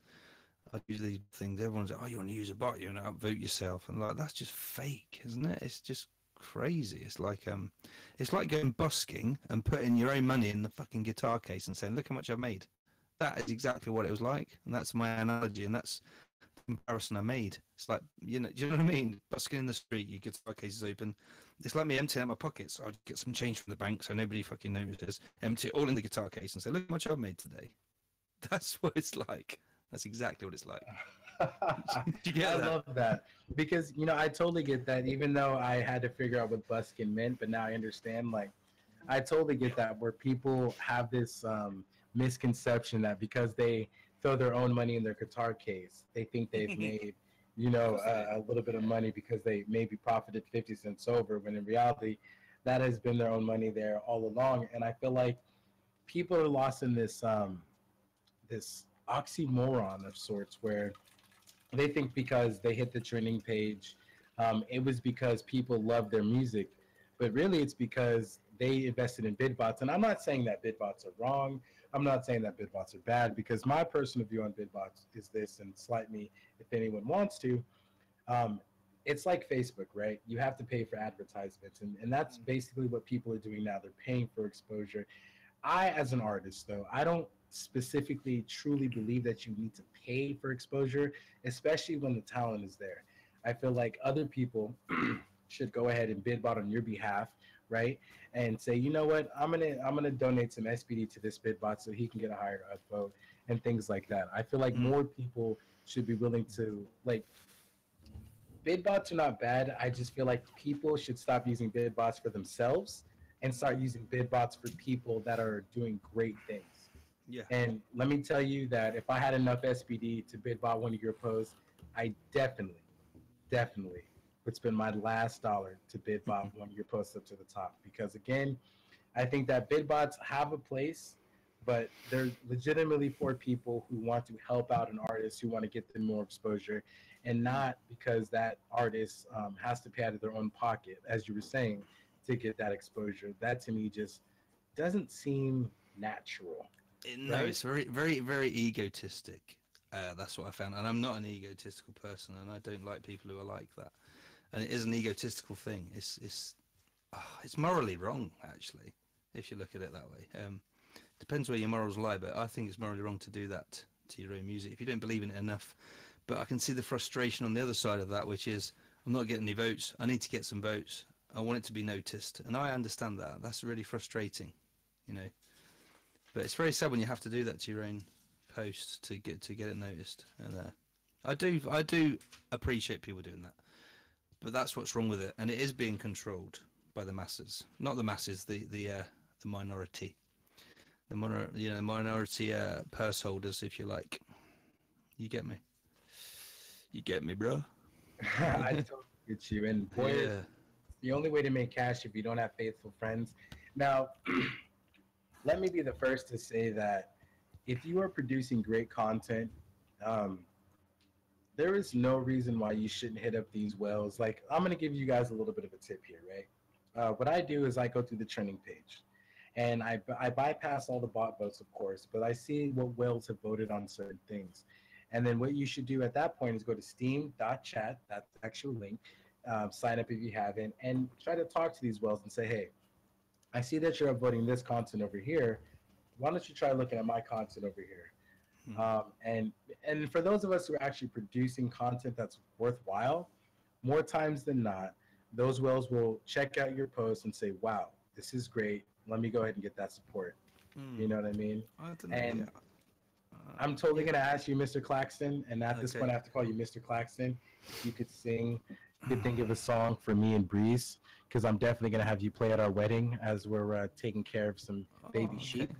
I usually think everyone's like, oh, you want to use a bot, you want to outvote yourself. And like, that's just fake, isn't it? It's just crazy. It's like going busking and putting your own money in the fucking guitar case and saying, look how much I've made. That is exactly what it was like. And that's my analogy. And that's the comparison I made. It's like, you know, do you know what I mean? Busking in the street, your guitar case is open. It's like me emptying out my pockets. I'd get some change from the bank so nobody fucking notices. Empty it all in the guitar case and say, look how much I've made today. That's what it's like. That's exactly what it's like. I love that because, you know, I totally get that, even though I had to figure out what busking meant, but now I understand. Like, I totally get that, where people have this misconception that because they throw their own money in their guitar case, they think they've made, you know, a little bit of money because they maybe profited 50 cents over, when in reality, that has been their own money there all along. And I feel like people are lost in this this oxymoron of sorts, where they think because they hit the trending page, it was because people love their music, but really it's because they invested in bid bots. And I'm not saying that bid bots are wrong. I'm not saying that bid bots are bad, because my personal view on bid bots is this, and slight me if anyone wants to. It's like Facebook, right? You have to pay for advertisements, and that's basically what people are doing now. They're paying for exposure. I, as an artist, though, I don't specifically truly believe that you need to pay for exposure, especially when the talent is there. I feel like other people should go ahead and bid bot on your behalf, right? And say, you know what, I'm gonna donate some SBD to this bid bot so he can get a higher upvote and things like that. I feel like more people should be willing to, like, bid bots are not bad. I just feel like people should stop using bid bots for themselves and start using bid bots for people that are doing great things. Yeah. And let me tell you that if I had enough SBD to bid bot one of your posts, I definitely would spend my last dollar to bid bot one of your posts up to the top. Because again, I think that bid bots have a place, but they're legitimately for people who want to help out an artist, who want to get them more exposure, and not because that artist has to pay out of their own pocket, as you were saying, to get that exposure. That to me just doesn't seem natural. No, right? It's very, very, very egotistic. That's what I found. And I'm not an egotistical person, and I don't like people who are like that. And it is an egotistical thing. It's morally wrong, actually, if you look at it that way. Depends where your morals lie, but I think it's morally wrong to do that to your own music if you don't believe in it enough. But I can see the frustration on the other side of that, which is, I'm not getting any votes. I need to get some votes. I want it to be noticed. And I understand that. That's really frustrating, you know. But it's very sad when you have to do that to your own post to get it noticed. And I do appreciate people doing that, but that's what's wrong with it, and it is being controlled by the masses, not the masses, the minority, minority purse holders, if you like. You get me? You get me, bro? I totally get you. And boy, yeah. The only way to make cash if you don't have faithful friends. Now. Let me be the first to say that if you are producing great content, there is no reason why you shouldn't hit up these whales. Like, I'm going to give you guys a little bit of a tip here, right? What I do is I go through the trending page, and I bypass all the bot votes, of course, but I see what whales have voted on certain things. And then what you should do at that point is go to steam.chat, that's the actual link, sign up if you haven't, and try to talk to these whales and say, hey, I see that you're upvoting this content over here. Why don't you try looking at my content over here? And for those of us who are actually producing content that's worthwhile, more times than not, those whales will check out your post and say, wow, this is great. Let me go ahead and get that support. You know what I mean? I don't know. I'm totally gonna ask you, Mr. Claxton, and at this point, I have to call you Mr. Claxton. If you could sing, you could think of a song for me and Breeze, because I'm definitely gonna have you play at our wedding as we're taking care of some baby sheep.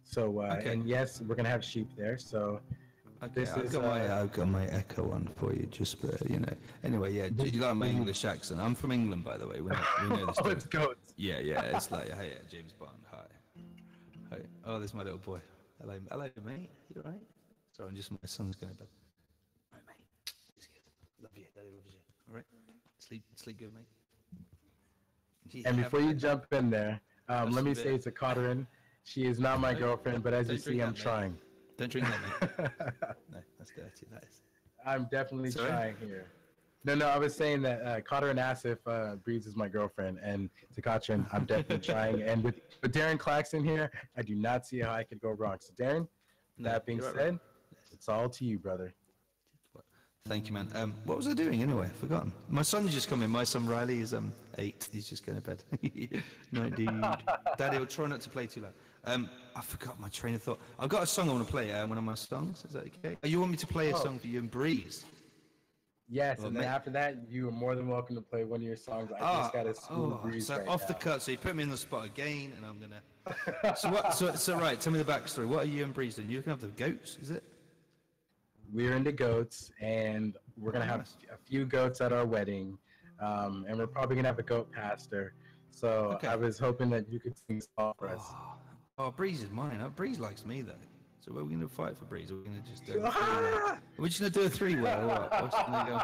So, and yes, we're gonna have sheep there. So, this I've is. got my echo on for you, just you know. Anyway, yeah. Do you like my English accent? I'm from England, by the way. We know this. Oh, it's goats. Yeah. It's like, hey, James Bond. Hi. Oh, there's my little boy. Hello, mate. You all right? Sorry, my son's going to bed. All right, mate. He's good. Love you. Daddy loves you. All right. Sleep good, mate. Yeah, and before you jump in there, let me say to Cotterin, she is not my girlfriend, but as you see, I'm trying. Don't drink that, mate. No, that's dirty. That is. I'm definitely trying here. No, I was saying that Cotterin asked if Breeze is my girlfriend, and to Cotterin, I'm definitely trying. And with Darren Claxton here, I do not see how I could go wrong. So Darren, that being said, it's all to you, brother. Thank you, man. What was I doing anyway? I've forgotten. My son's just come in. My son Riley is 8. He's just going to bed. No, indeed. Daddy, I'll try not to play too loud. I forgot my train of thought. I've got a song I want to play. One of my songs. Is that okay? Oh, you want me to play a song for you and Breeze? Yes, and then after that, you are more than welcome to play one of your songs. I just got a smooth Breeze so right off now. the cut. So you put me in the spot again, and I'm gonna. So right. Tell me the backstory. What are you and Breeze doing? You're gonna have the goats, is it? We're into goats, and we're gonna have a few goats at our wedding, and we're probably gonna have a goat pastor. So I was hoping that you could sing a song for us. Oh, Breeze is mine. Breeze likes me though. So are we going to fight for Breeze? Or are we going to just do a three-way? We're just going to do a three-way or what? What's gonna go?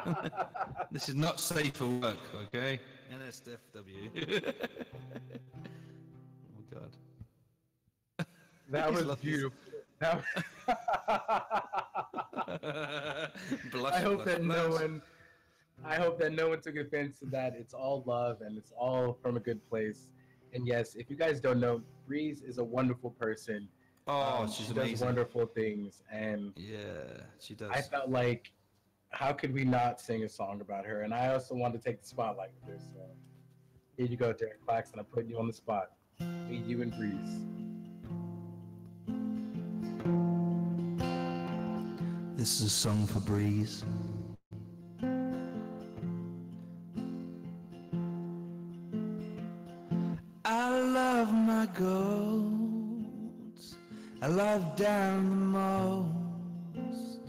This is not safe for work, okay? NSFW. Oh, God. That was beautiful. That Blush, I hope that no one took offense to that. It's all love, and it's all from a good place. And yes, if you guys don't know, Breeze is a wonderful person. She's she amazing. does wonderful things, and yeah, she does. I felt like, how could we not sing a song about her? And I also wanted to take the spotlight with her. So here you go, Darren Claxton. I'm putting you on the spot. Me, you, and Breeze. This is a song for Breeze. I love my goats. I love Darren the most.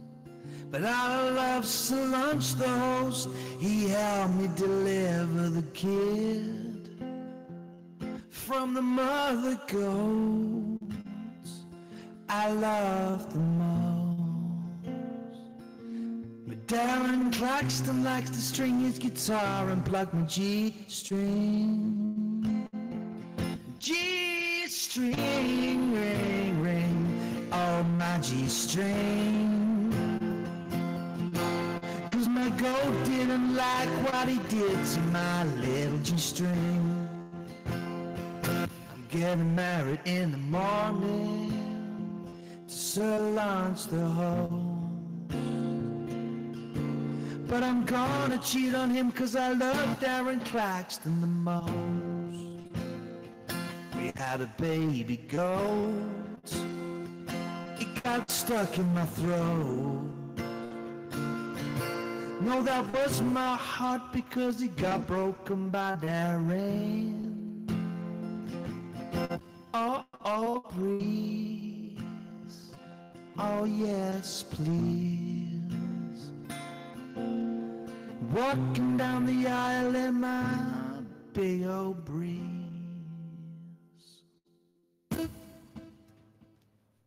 But I love Sir Lunch the host. He helped me deliver the kid from the mother goats I love the most. But Darren Claxton likes to string his guitar and plug my G-string. G-string, ring, ring, oh my G-string. 'Cause my goat didn't like what he did to my little G-string. I'm getting married in the morning to Sir Lance the host. But I'm gonna cheat on him 'cause I love Darren Claxton the most. We had a baby goat. It got stuck in my throat. No, that was my heart because it got broken by Darren. Oh, Breeze. Oh, yes, please. Walking down the aisle in my big old Breeze.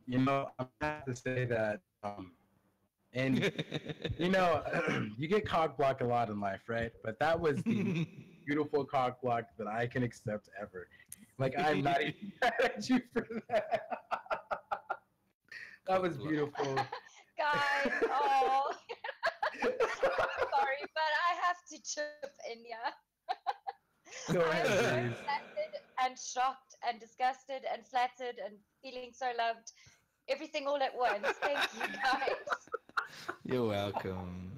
You know, I have to say that, and you know, you get cock blocked a lot in life, right? But that was the beautiful cock block that I can accept ever. Like, I'm not even mad at you for that. That was beautiful. Guys, oh. Sorry, but I have to chip in, yeah. Go I am ahead, so please. flattered and shocked and disgusted and flattered and feeling so loved. Everything all at once. Thank you, guys. You're welcome.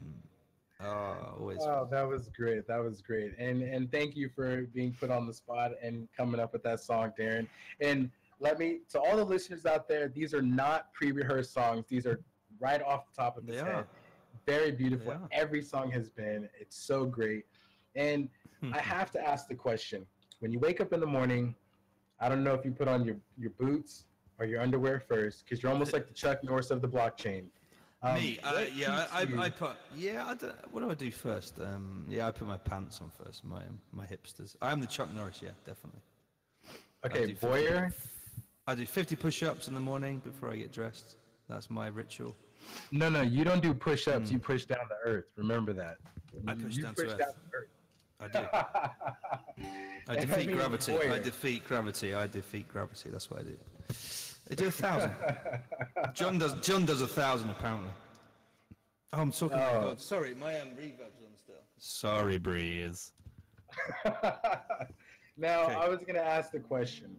Oh, always. Oh, that was great. That was great. And thank you for being put on the spot and coming up with that song, Darren. And to all the listeners out there, these are not pre-rehearsed songs. These are right off the top of his head. Very beautiful. Every song has been. It's so great. And I have to ask the question, when you wake up in the morning, I don't know if you put on your boots or your underwear first, because you're almost like the Chuck Norris of the blockchain. Me, I put, what do I do first? I put my pants on first, my hipsters. I'm the Chuck Norris, yeah, definitely. Okay, Boyer? I do 50 push-ups in the morning before I get dressed. That's my ritual. No, you don't do push-ups. You push down to earth. Remember that. I push down to earth. I do. I defeat gravity. Boyer. I defeat gravity. That's what I do. They do 1,000. John does 1,000 apparently. Oh, I'm talking. Oh God. Sorry, my reverb's on still. Sorry, Breeze. Now, okay. I was going to ask the question.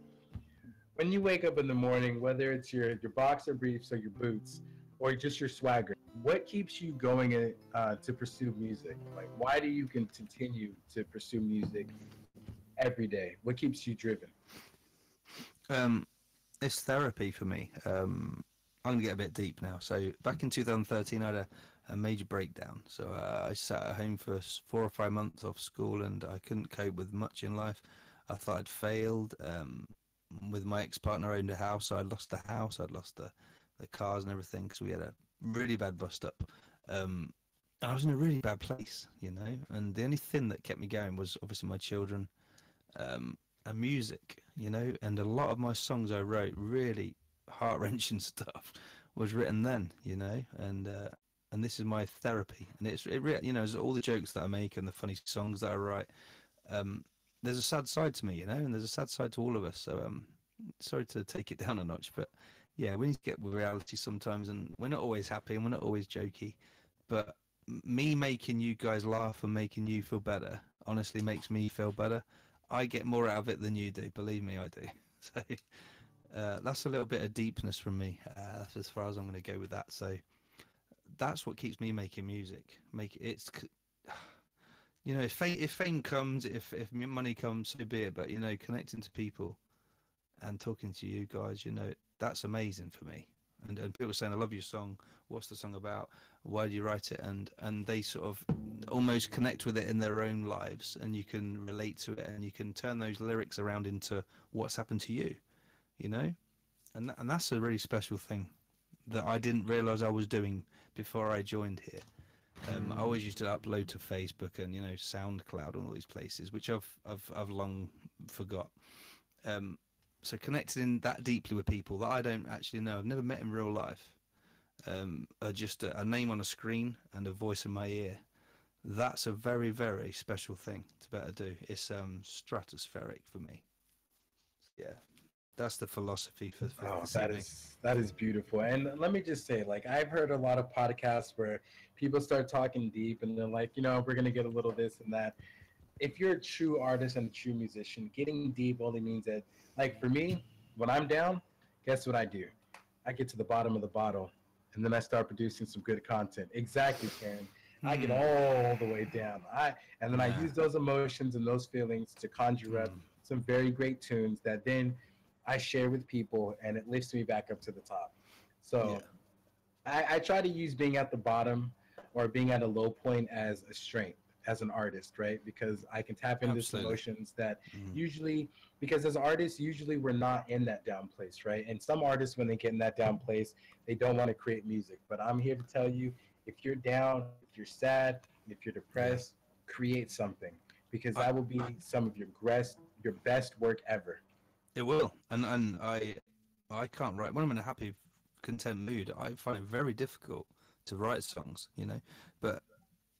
When you wake up in the morning, whether it's your boxer briefs or your boots or just your swagger, what keeps you going to pursue music? Like, why do you continue to pursue music every day? What keeps you driven? It's therapy for me. I'm going to get a bit deep now. So back in 2013, I had a major breakdown. So I sat at home for 4 or 5 months off school, and I couldn't cope with much in life. I thought I'd failed. With my ex-partner, I owned a house. So I'd lost the house. I'd lost the cars and everything because we had a really bad bust-up. I was in a really bad place, you know. And the only thing that kept me going was obviously my children and music, you know. And a lot of my songs I wrote, really heart-wrenching stuff, was written then, you know. And this is my therapy. And it really, you know, all the jokes that I make and the funny songs that I write. There's a sad side to me, you know, and there's a sad side to all of us. So sorry to take it down a notch, but yeah, we need to get with reality sometimes, and we're not always happy and we're not always jokey. But me making you guys laugh and making you feel better honestly makes me feel better. I get more out of it than you do, believe me, I do. So that's a little bit of deepness from me. That's as far as I'm going to go with that. So that's what keeps me making music. You know, if fame comes, if money comes, so be it. But, you know, connecting to people and talking to you guys, you know, that's amazing for me. And people saying, I love your song. What's the song about? Why do you write it? And they sort of almost connect with it in their own lives, and you can relate to it, and you can turn those lyrics around into what's happened to you, you know? And that's a really special thing that I didn't realize I was doing before I joined here. I always used to upload to Facebook and, you know, SoundCloud and all these places, which I've long forgot. So connecting that deeply with people that I don't actually know, I've never met in real life, are just a name on a screen and a voice in my ear. That's a very, very special thing to better do. It's stratospheric for me. Yeah. That's the philosophy for that is beautiful. And let me just say, like, I've heard a lot of podcasts where people start talking deep and they're like, you know, we're going to get a little this and that. If you're a true artist and a true musician, getting deep only means that, like, for me, when I'm down, guess what I do? I get to the bottom of the bottle and then I start producing some good content. Exactly, Karen. I get all the way down. I use those emotions and those feelings to conjure up some very great tunes that then I share with people, and it lifts me back up to the top. So I try to use being at the bottom or being at a low point as a strength as an artist, right? Because I can tap into these emotions that usually, because as artists, usually we're not in that down place, right? And some artists, when they get in that down place, they don't want to create music. But I'm here to tell you, if you're down, if you're sad, if you're depressed, create something, because that will be some of your best work ever. It will, and I can't write when I'm in a happy, content mood. I find it very difficult to write songs, you know. But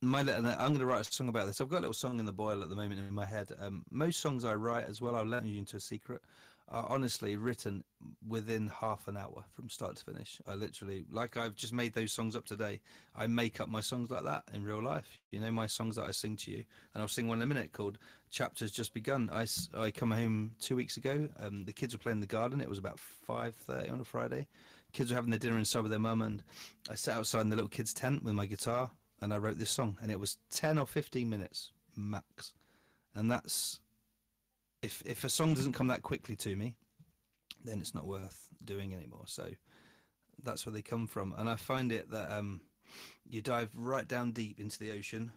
I'm going to write a song about this. I've got a little song in the boil at the moment in my head. Most songs I write as well, I'll let you into a secret, are honestly written within half an hour from start to finish. I literally, like I've just made those songs up today, I make up my songs like that in real life. You know, my songs that I sing to you, and I'll sing one in a minute called Chapters Just Begun. I come home 2 weeks ago. The kids were playing in the garden. It was about 5:30 on a Friday. Kids were having their dinner inside with their mum, and I sat outside in the little kids' tent with my guitar, and I wrote this song, and it was 10 or 15 minutes max. And that's, if a song doesn't come that quickly to me, then it's not worth doing anymore. So that's where they come from. And I find it that you dive right down deep into the ocean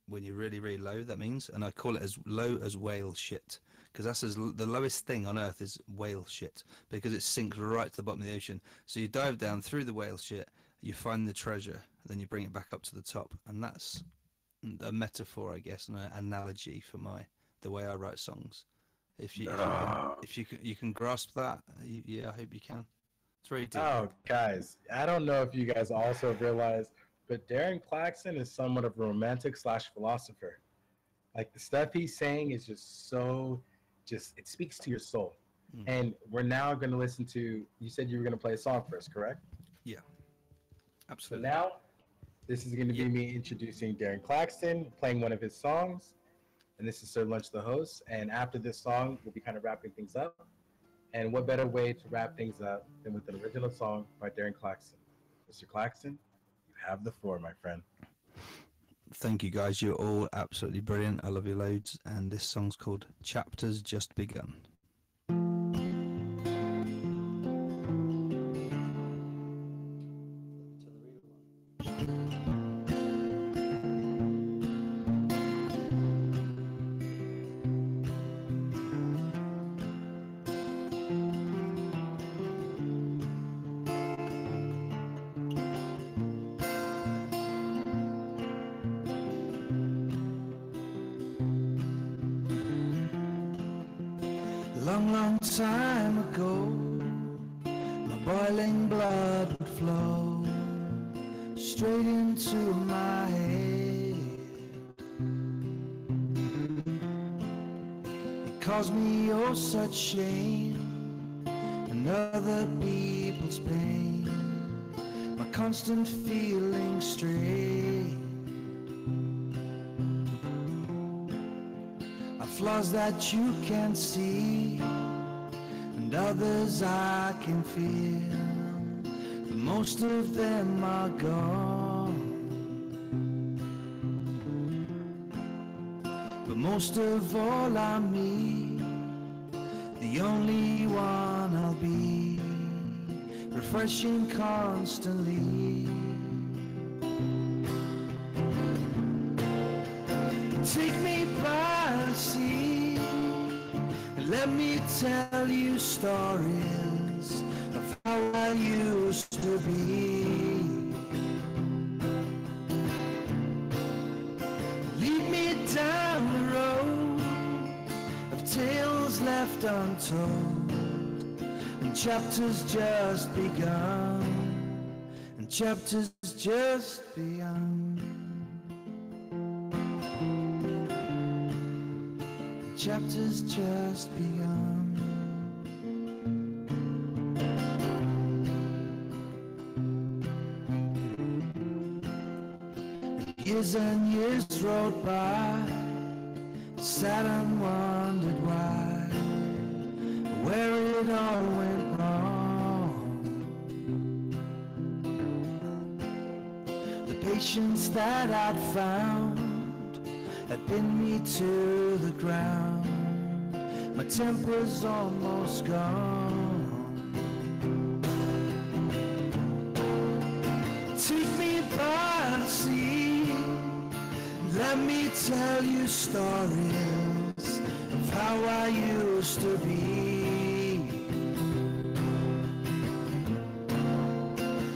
when you're really, really low, that means. And I call it as low as whale shit, because that's the lowest thing on Earth is whale shit, because it sinks right to the bottom of the ocean. So you dive down through the whale shit, you find the treasure, then you bring it back up to the top. And that's a metaphor, I guess, and an analogy for the way I write songs. If you can grasp that, yeah, I hope you can. It's very deep. Oh, guys, I don't know if you guys also realize, but Darren Claxton is somewhat of a romantic / philosopher. Like, the stuff he's saying is just so, it speaks to your soul. And we're now going to listen to, you said you were going to play a song for us, correct? Yeah, So absolutely. now, this is going to be me introducing Darren Claxton, playing one of his songs. And this is Sir Lunch, the host. And after this song, we'll be kind of wrapping things up. And what better way to wrap things up than with an original song by Darren Claxton? Mr. Claxton, you have the floor, my friend. Thank you, guys. You're all absolutely brilliant. I love you loads. And this song's called Chapters Just Begun. Long, long time ago, my boiling blood would flow straight into my head. It caused me oh such shame and other people's pain, my constant feeling straight. Flaws that you can't see and others I can feel, but most of them are gone. But most of all I'm me, the only one I'll be, refreshing constantly. Take me by the sea and let me tell you stories of how I used to be. Lead me down the road of tales left untold, and chapters just begun, and chapters just begun. Chapters just begun. Years and years rolled by, sat and wondered why, where it all went wrong. The patience that I'd found had pinned me to the ground. My temper's almost gone. Take me by the sea, let me tell you stories of how I used to be.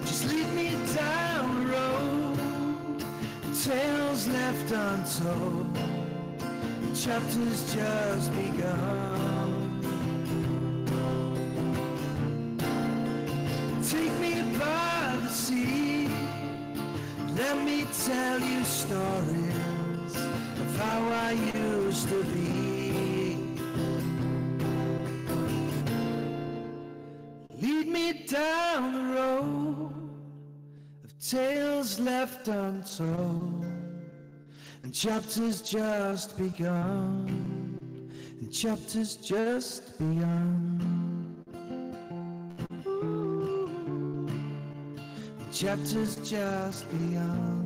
Just lead me down the road, tales left untold, chapters just begun. Take me by the sea, let me tell you stories of how I used to be. Lead me down the road of tales left untold, and chapters just begun, and chapters just begun. And chapters just begun.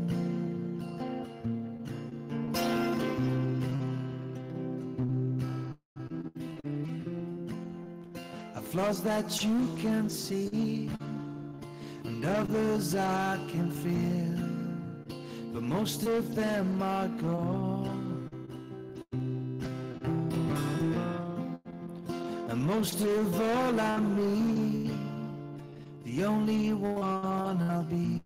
stars that you can see, and others I can feel, but most of them are gone. And most of all I'm me, the only one I'll be,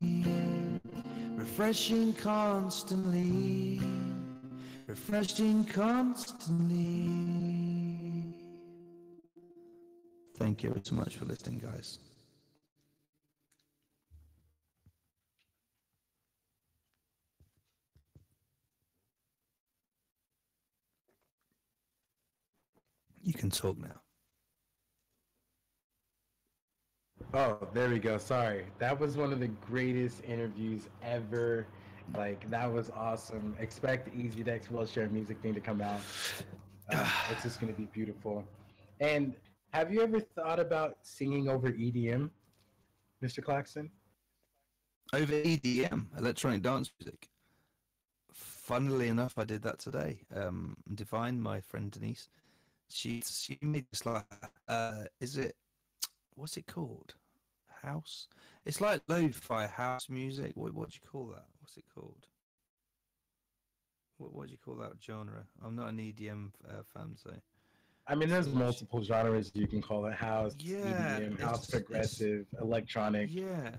refreshing constantly, refreshing constantly. Thank you so much for listening, guys. You can talk now. Oh, there we go. Sorry. That was one of the greatest interviews ever. Like, that was awesome. Expect the EasyDex Will Share music thing to come out. It's just going to be beautiful. And have you ever thought about singing over EDM, Mr. Claxton? Over EDM, electronic dance music. Funnily enough, I did that today. Divine, my friend Denise, she made this like, what's it called? House? It's like lo-fi house music. What do you call that? What's it called? What do you call that genre? I'm not an EDM fan, so. I mean, there's multiple genres you can call it: house, EDM, house progressive, electronic. Yeah.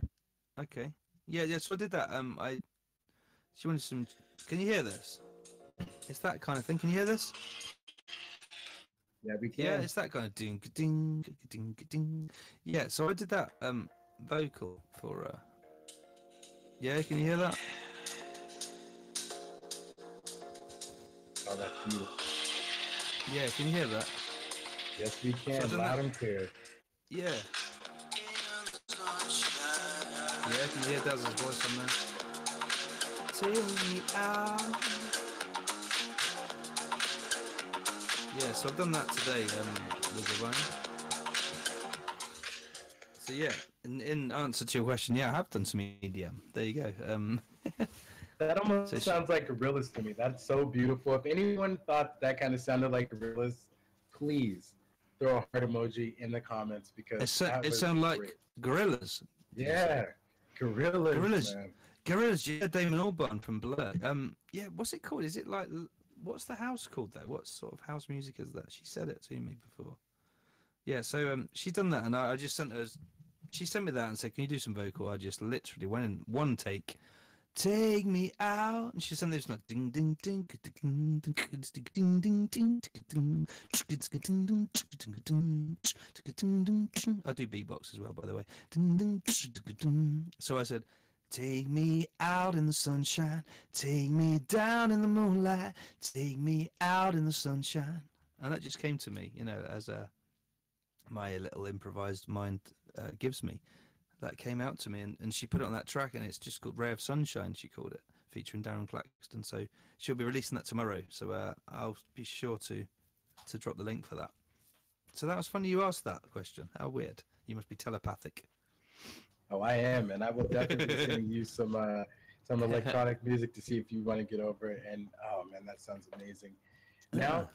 Okay. Yeah. So I did that. She wanted some. Can you hear this? It's that kind of thing. Can you hear this? Yeah, we can. Yeah, it's that kind of ding ding ding ding. Yeah. So I did that vocal for. Yeah. Can you hear that? Oh, that's beautiful. Yeah. Can you hear that? Yes, we can. So Loud and clear. Yeah. Yeah. Can you hear Daz's voice on there? Take me out. Yeah, so I've done that today with the run. So yeah, in answer to your question, yeah, I have done some EDM. There you go. That almost sounds like Gorillaz to me. That's so beautiful. If anyone thought that kind of sounded like Gorillaz, please throw a heart emoji in the comments because it sounds like Gorillaz. Yeah, Gorillaz. Man. Gorillaz. Yeah, Damon Albarn from Blur. Yeah, what's it called? Is it like what's the house called though? What sort of house music is that? She said it to me before. Yeah, so she's done that, and I just sent her. She sent me that and said, "Can you do some vocal?" I just literally went in one take. Take me out, and she sent this like ding ding ding ding ding ding ding ding ding. I do beatbox as well, by the way. So I said, take me out in the sunshine, take me down in the moonlight, take me out in the sunshine, and that just came to me, you know, as my little improvised mind gives me. That came out to me, and she put it on that track, and it's just called Ray of Sunshine, she called it, featuring Darren Claxton. So she'll be releasing that tomorrow, so I'll be sure to drop the link for that. So that was funny you asked that question. How weird. You must be telepathic. Oh, I am, and I will definitely be sending you some electronic music to see if you want to get over it. And oh man, that sounds amazing. Now,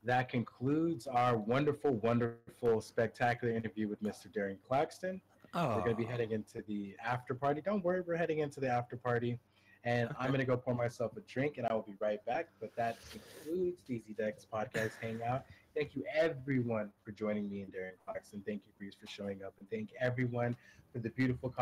that concludes our wonderful, wonderful, spectacular interview with Mr. Darren Claxton. We're going to be heading into the after party. Don't worry, we're heading into the after party. And I'm going to go pour myself a drink, and I will be right back. But that concludes the EasyDex Podcast Hangout. Thank you, everyone, for joining me and Darren Claxton. Thank you, Breeze, for showing up. And thank everyone for the beautiful